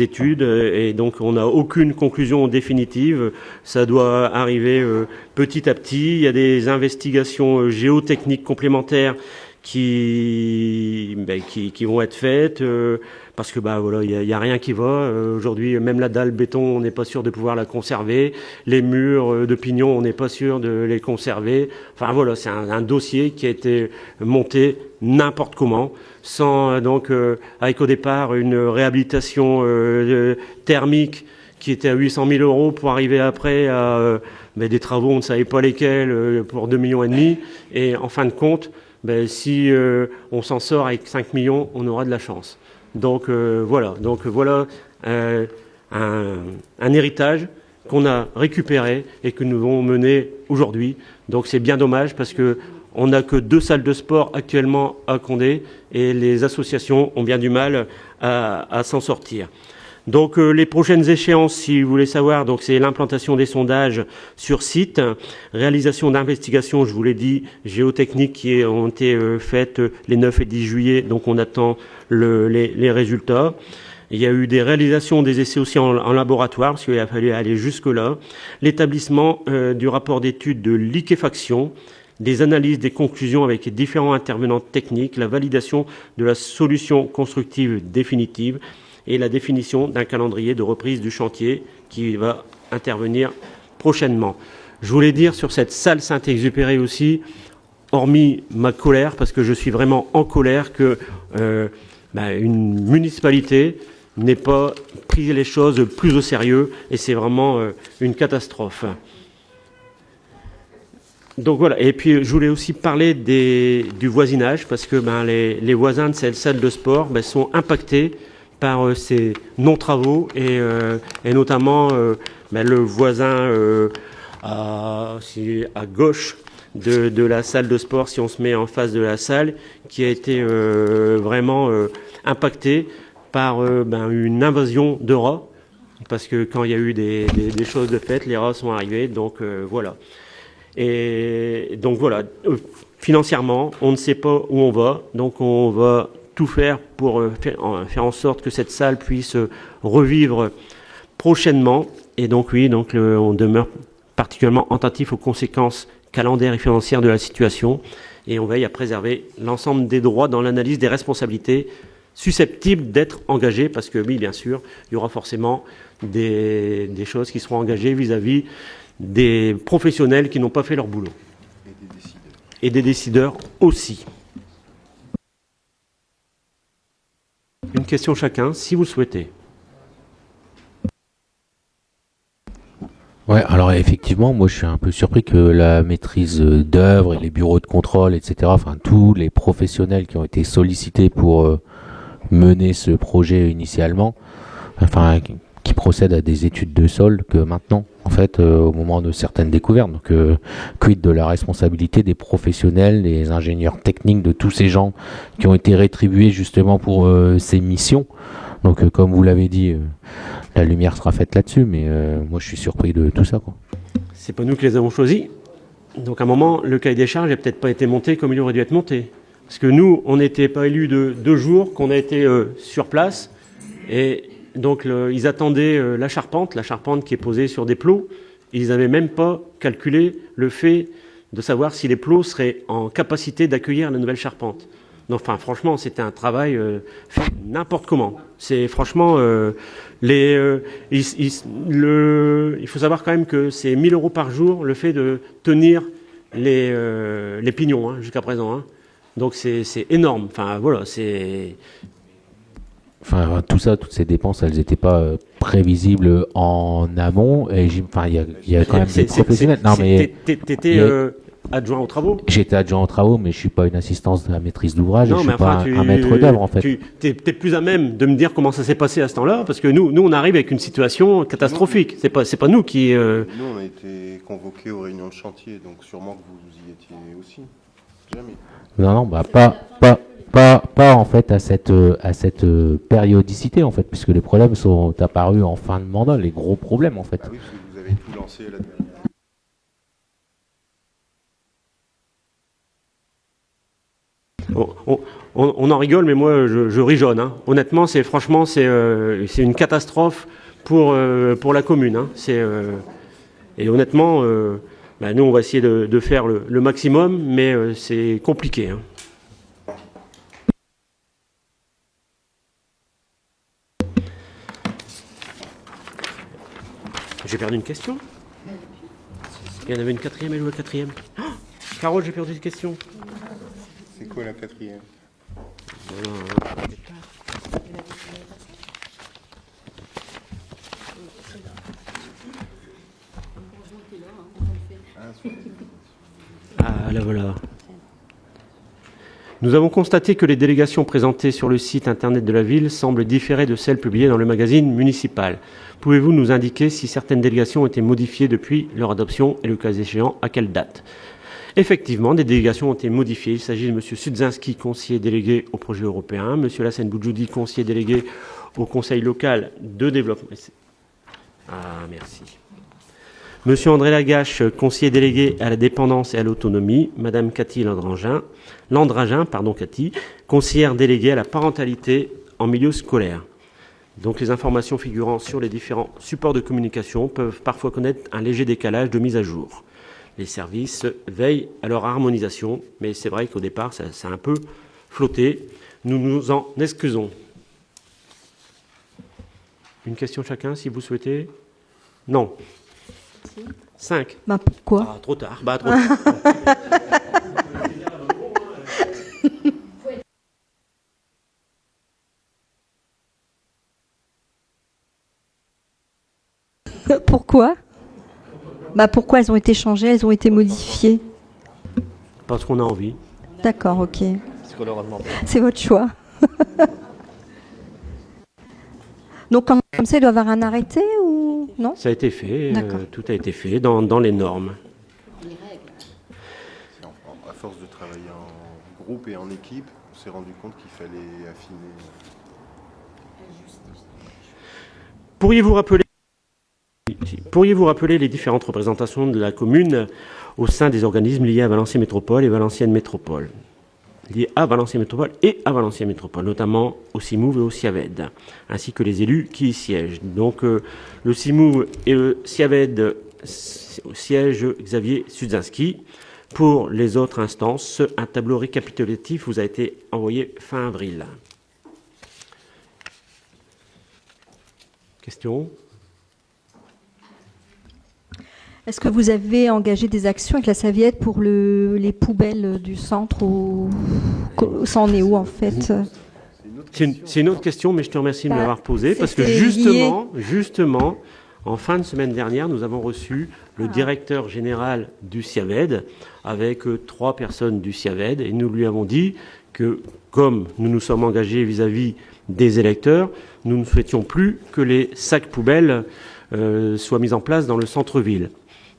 études et donc on n'a aucune conclusion définitive. Ça doit arriver petit à petit. Il y a des investigations géotechniques complémentaires qui vont être faites parce que voilà, il y a rien qui va. Aujourd'hui, même la dalle béton, on n'est pas sûr de pouvoir la conserver. Les murs de pignon, on n'est pas sûr de les conserver. Enfin voilà, c'est un dossier qui a été monté n'importe comment, sans avec au départ une réhabilitation thermique qui était à 800 000 euros pour arriver après à des travaux, on ne savait pas lesquels, pour 2,5 millions. Et en fin de compte, si on s'en sort avec 5 millions, on aura de la chance. Donc voilà un héritage qu'on a récupéré et que nous devons mener aujourd'hui. Donc c'est bien dommage parce que on n'a que 2 salles de sport actuellement à Condé et les associations ont bien du mal à s'en sortir. Donc les prochaines échéances, si vous voulez savoir, donc c'est l'implantation des sondages sur site, réalisation d'investigations, je vous l'ai dit, géotechniques qui ont été faites les 9 et 10 juillet, donc on attend les résultats. Il y a eu des réalisations des essais aussi en laboratoire, parce qu'il a fallu aller jusque-là. L'établissement du rapport d'étude de liquéfaction, des analyses, des conclusions avec les différents intervenants techniques, la validation de la solution constructive définitive, et la définition d'un calendrier de reprise du chantier qui va intervenir prochainement. Je voulais dire sur cette salle Saint-Exupéry aussi, hormis ma colère, parce que je suis vraiment en colère que une municipalité n'ait pas pris les choses plus au sérieux, et c'est vraiment une catastrophe. Donc voilà, et puis je voulais aussi parler du voisinage, parce que les voisins de cette salle de sport sont impactés par ces non-travaux et notamment le voisin à gauche de la salle de sport, si on se met en face de la salle, qui a été vraiment impacté par une invasion de rats, parce que quand il y a eu des choses de fait, les rats sont arrivés, donc voilà. Et donc voilà, financièrement, on ne sait pas où on va, donc on va tout faire pour faire en sorte que cette salle puisse revivre prochainement. Et donc oui, on demeure particulièrement attentif aux conséquences calendaires et financières de la situation, et on veille à préserver l'ensemble des droits dans l'analyse des responsabilités susceptibles d'être engagées, parce que oui, bien sûr, il y aura forcément des choses qui seront engagées vis-à-vis des professionnels qui n'ont pas fait leur boulot. Et des décideurs aussi. Une question chacun, si vous le souhaitez. Ouais, alors effectivement, moi je suis un peu surpris que la maîtrise d'œuvre et les bureaux de contrôle, etc., enfin tous les professionnels qui ont été sollicités pour mener ce projet initialement, qui procèdent à des études de sol, que maintenant, en fait, au moment de certaines découvertes, donc quid de la responsabilité des professionnels, des ingénieurs techniques, de tous ces gens qui ont été rétribués justement pour ces missions. Donc comme vous l'avez dit, la lumière sera faite là-dessus, mais moi je suis surpris de tout ça, quoi. C'est pas nous qui les avons choisis. Donc à un moment, le cahier des charges n'a peut-être pas été monté comme il aurait dû être monté. Parce que nous, on n'était pas élus de 2 jours, qu'on a été sur place, et donc ils attendaient la charpente qui est posée sur des plots. Ils n'avaient même pas calculé le fait de savoir si les plots seraient en capacité d'accueillir la nouvelle charpente. Donc, franchement, c'était un travail fait n'importe comment. C'est franchement il faut savoir quand même que c'est 1 000 euros par jour le fait de tenir les pignons jusqu'à présent. Donc c'est énorme. Tout ça, toutes ces dépenses, elles n'étaient pas prévisibles en amont. Et il y a quand même des professionnels. Non, mais t'étais adjoint aux travaux. J'étais adjoint aux travaux, mais je suis pas une assistance de la maîtrise d'ouvrage. Je suis pas un maître d'œuvre, en fait. Tu es plus à même de me dire comment ça s'est passé à ce temps-là, parce que nous, on arrive avec une situation catastrophique. C'est pas nous qui. Nous, on a été convoqués aux réunions de chantier, donc sûrement que vous y étiez aussi. Jamais. Non, pas en fait à cette périodicité, en fait, puisque les problèmes sont apparus en fin de mandat, les gros problèmes, en fait. Ah oui, parce que vous avez tout lancé la dernière. On en rigole, mais moi, je ris jaune. Hein. Honnêtement, franchement, c'est une catastrophe pour la commune. Hein. Et honnêtement, nous, on va essayer de faire le maximum, mais c'est compliqué. Hein. J'ai perdu une question. Il y en avait une quatrième, elle ou la quatrième? Oh, Carole, j'ai perdu une question. C'est quoi la quatrième? Ah, là voilà. Nous avons constaté que les délégations présentées sur le site internet de la ville semblent différer de celles publiées dans le magazine municipal. Pouvez-vous nous indiquer si certaines délégations ont été modifiées depuis leur adoption et le cas échéant, à quelle date? Effectivement, des délégations ont été modifiées. Il s'agit de M. Sudzinski, conseiller délégué au projet européen, M. Lassen Boudjoudi, conseiller délégué au conseil local de développement. Ah, merci. M. André Lagache, conseiller délégué à la dépendance et à l'autonomie, Mme Cathy Landragin, Cathy, conseillère déléguée à la parentalité en milieu scolaire. Donc les informations figurant sur les différents supports de communication peuvent parfois connaître un léger décalage de mise à jour. Les services veillent à leur harmonisation, mais c'est vrai qu'au départ, ça a un peu flotté. Nous nous en excusons. Une question chacun, si vous souhaitez? Non. 5. Pourquoi? Ah, trop tard. Trop tard. Pourquoi? Pourquoi elles ont été changées, elles ont été modifiées? Parce qu'on a envie. D'accord, ok. Parce qu'on leur a demandé. C'est votre choix. Donc comme ça, il doit y avoir un arrêté ou non? Ça a été fait, tout a été fait dans les normes. À force de travailler en groupe et en équipe, on s'est rendu compte qu'il fallait affiner. Pourriez-vous rappeler les différentes représentations de la commune au sein des organismes liés à Valenciennes Métropole et Valenciennes Métropole, liés à Valenciennes Métropole et à Valenciennes Métropole, notamment au CIMOV et au CIAVED, ainsi que les élus qui y siègent. Donc le CIMOV et le CIAVED siège Xavier Sudzinski. Pour les autres instances, un tableau récapitulatif vous a été envoyé fin avril. Question? Est-ce que vous avez engagé des actions avec la Saviette pour les poubelles du centre ça en est où en fait? C'est une autre question, mais je te remercie de me l'avoir posée, parce que justement, en fin de semaine dernière, nous avons reçu le directeur général du CIAVED avec 3 personnes du CIAVED, et nous lui avons dit que, comme nous nous sommes engagés vis-à-vis des électeurs, nous ne souhaitions plus que les sacs poubelles soient mis en place dans le centre-ville.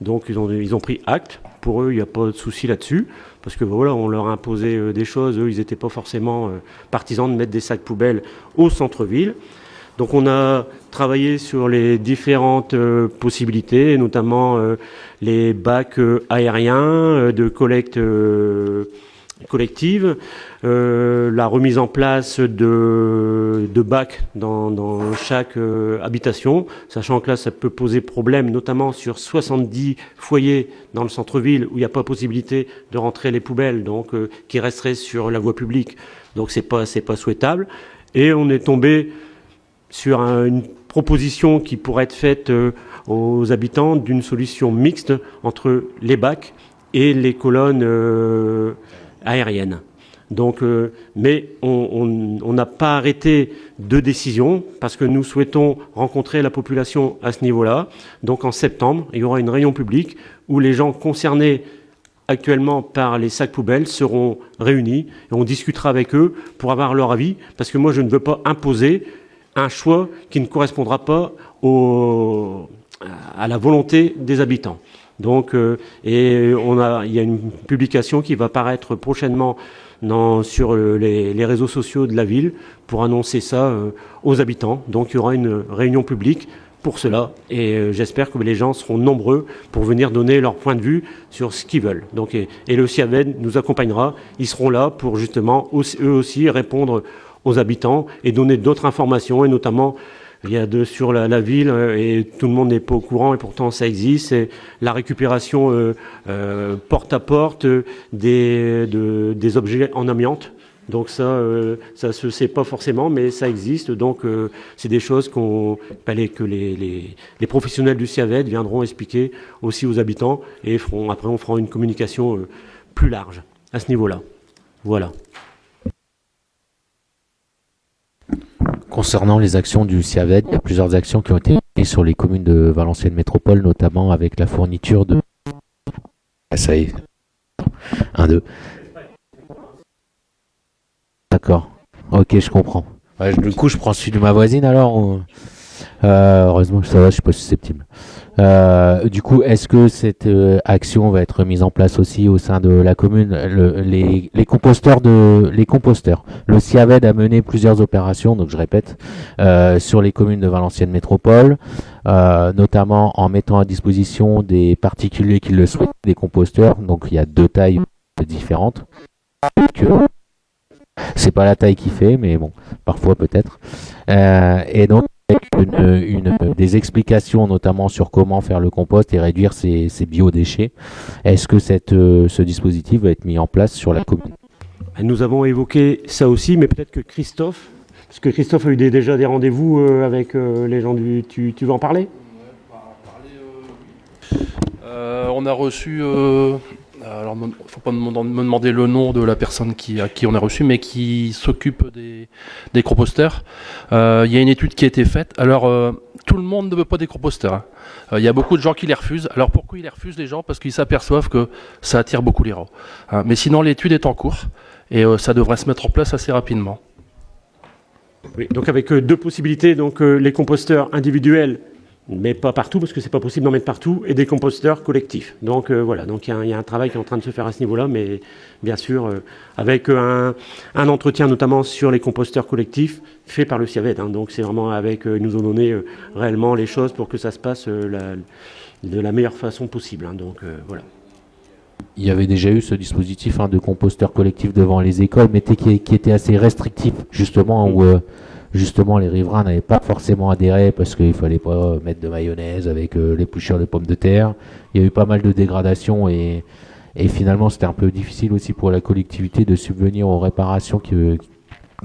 Donc ils ont pris acte. Pour eux, il n'y a pas de souci là-dessus, parce que voilà, on leur a imposé des choses. Eux, ils n'étaient pas forcément partisans de mettre des sacs poubelles au centre-ville. Donc on a travaillé sur les différentes possibilités, notamment les bacs aériens de collecte collective, la remise en place de bacs dans chaque habitation, sachant que là, ça peut poser problème, notamment sur 70 foyers dans le centre-ville où il n'y a pas possibilité de rentrer les poubelles, donc qui resteraient sur la voie publique. Donc c'est pas souhaitable. Et on est tombé sur une proposition qui pourrait être faite aux habitants d'une solution mixte entre les bacs et les colonnes aériennes. Donc, mais on n'a pas arrêté de décision parce que nous souhaitons rencontrer la population à ce niveau-là. Donc en septembre, il y aura une réunion publique où les gens concernés actuellement par les sacs poubelles seront réunis et on discutera avec eux pour avoir leur avis, parce que moi je ne veux pas imposer un choix qui ne correspondra pas à la volonté des habitants. Donc, il y a une publication qui va paraître prochainement sur les réseaux sociaux de la ville pour annoncer ça aux habitants. Donc il y aura une réunion publique pour cela. Et j'espère que les gens seront nombreux pour venir donner leur point de vue sur ce qu'ils veulent. Donc, et le CIAVED nous accompagnera. Ils seront là pour justement eux aussi répondre aux habitants et donner d'autres informations, et notamment il y a sur la ville, et tout le monde n'est pas au courant, et pourtant ça existe, c'est la récupération porte à porte des objets en amiante. Donc ça se sait pas forcément, mais ça existe. Donc c'est des choses que les professionnels du CIAVED viendront expliquer aussi aux habitants, et après on fera une communication plus large à ce niveau-là. Voilà. Concernant les actions du CIAVED, il y a plusieurs actions qui ont été menées sur les communes de Valenciennes Métropole, notamment avec la fourniture de... Ah, ça y est. 1, 2. D'accord. Ok, je comprends. Ouais, du coup, je prends celui de ma voisine alors ou... Heureusement que ça va, je suis pas susceptible. Du coup, est-ce que cette action va être mise en place aussi au sein de la commune, les composteurs Le CIAVED a mené plusieurs opérations, donc je répète, sur les communes de Valenciennes Métropole, notamment en mettant à disposition des particuliers qui le souhaitent, des composteurs. Donc il y a 2 tailles différentes. C'est pas la taille qui fait, mais bon, parfois peut-être. Et donc des explications notamment sur comment faire le compost et réduire ces biodéchets. Est-ce que ce dispositif va être mis en place sur la commune? Nous avons évoqué ça aussi, mais peut-être que Christophe, parce que Christophe a eu déjà des rendez-vous avec les gens du... Tu veux en parler? On a reçu... alors, il ne faut pas me demander le nom de la personne à qui on a reçu, mais qui s'occupe des composteurs. Il y a une étude qui a été faite. Alors, tout le monde ne veut pas des composteurs. Hein. Il y a beaucoup de gens qui les refusent. Alors, pourquoi ils les refusent, les gens? Parce qu'ils s'aperçoivent que ça attire beaucoup les rats. Hein. Mais sinon, l'étude est en cours et ça devrait se mettre en place assez rapidement. Oui, donc avec 2 possibilités, donc les composteurs individuels, mais pas partout, parce que c'est pas possible d'en mettre partout, et des composteurs collectifs. Donc voilà, donc il y a un travail qui est en train de se faire à ce niveau-là, mais bien sûr avec un entretien notamment sur les composteurs collectifs fait par le CIAVED. Hein, donc c'est vraiment avec, ils nous ont donné réellement les choses pour que ça se passe de la meilleure façon possible. Hein, donc voilà. Il y avait déjà eu ce dispositif de composteurs collectifs devant les écoles, mais qui était assez restrictif, justement, où justement les riverains n'avaient pas forcément adhéré parce qu'il fallait pas mettre de mayonnaise avec l'épluchure de pommes de terre. Il y a eu pas mal de dégradations et finalement c'était un peu difficile aussi pour la collectivité de subvenir aux réparations qui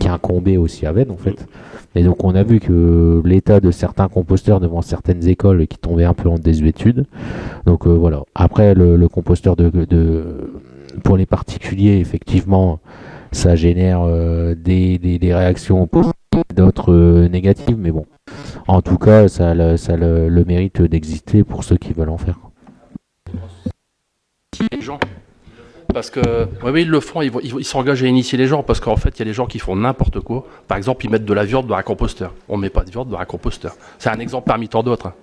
incombaient au CIAVED en fait. Et donc on a vu que l'état de certains composteurs devant certaines écoles qui tombaient un peu en désuétude. Donc voilà. Après le composteur pour les particuliers, effectivement, ça génère des réactions positives, d'autres négatives, mais bon. En tout cas, ça a le mérite d'exister pour ceux qui veulent en faire. Les gens. Parce que, oui, ils le font, ils s'engagent à initier les gens, parce qu'en fait, il y a des gens qui font n'importe quoi. Par exemple, ils mettent de la viande dans un composteur. On ne met pas de viande dans un composteur. C'est un exemple parmi tant d'autres.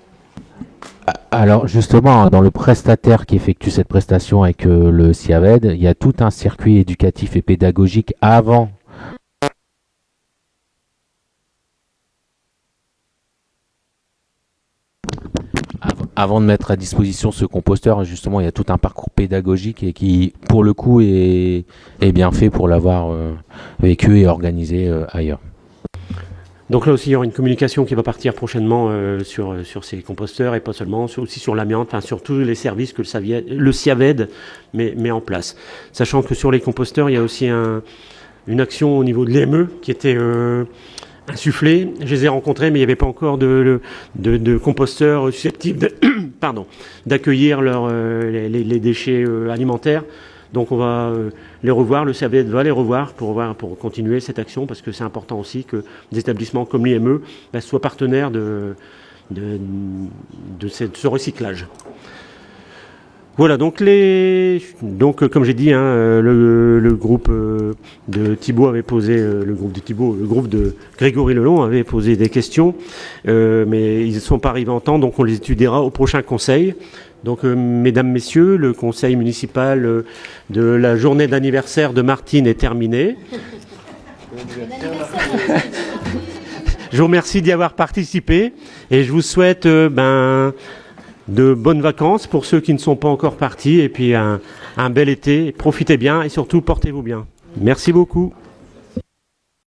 Alors justement, dans le prestataire qui effectue cette prestation avec le CIAVED, il y a tout un circuit éducatif et pédagogique avant de mettre à disposition ce composteur. Justement, il y a tout un parcours pédagogique et qui, pour le coup, est bien fait pour l'avoir vécu et organisé ailleurs. Donc là aussi, il y aura une communication qui va partir prochainement sur ces composteurs, et pas seulement, aussi sur l'amiante, enfin, sur tous les services que le CIAVED met en place. Sachant que sur les composteurs, il y a aussi une action au niveau de l'EME qui était insufflée. Je les ai rencontrés, mais il n'y avait pas encore de composteurs susceptibles d'accueillir les déchets alimentaires. Donc on va les revoir, le CIAVED va les revoir pour continuer cette action, parce que c'est important aussi que des établissements comme l'IME soient partenaires de ce recyclage. Voilà, donc comme j'ai dit, le groupe de Thibault avait posé, le groupe de Grégory Lelon avait posé des questions, mais ils ne sont pas arrivés en temps, donc on les étudiera au prochain conseil. Donc, mesdames, messieurs, le conseil municipal de la journée d'anniversaire de Martine est terminé. Je vous remercie d'y avoir participé et je vous souhaite de bonnes vacances pour ceux qui ne sont pas encore partis et puis un bel été. Profitez bien et surtout portez-vous bien. Merci beaucoup.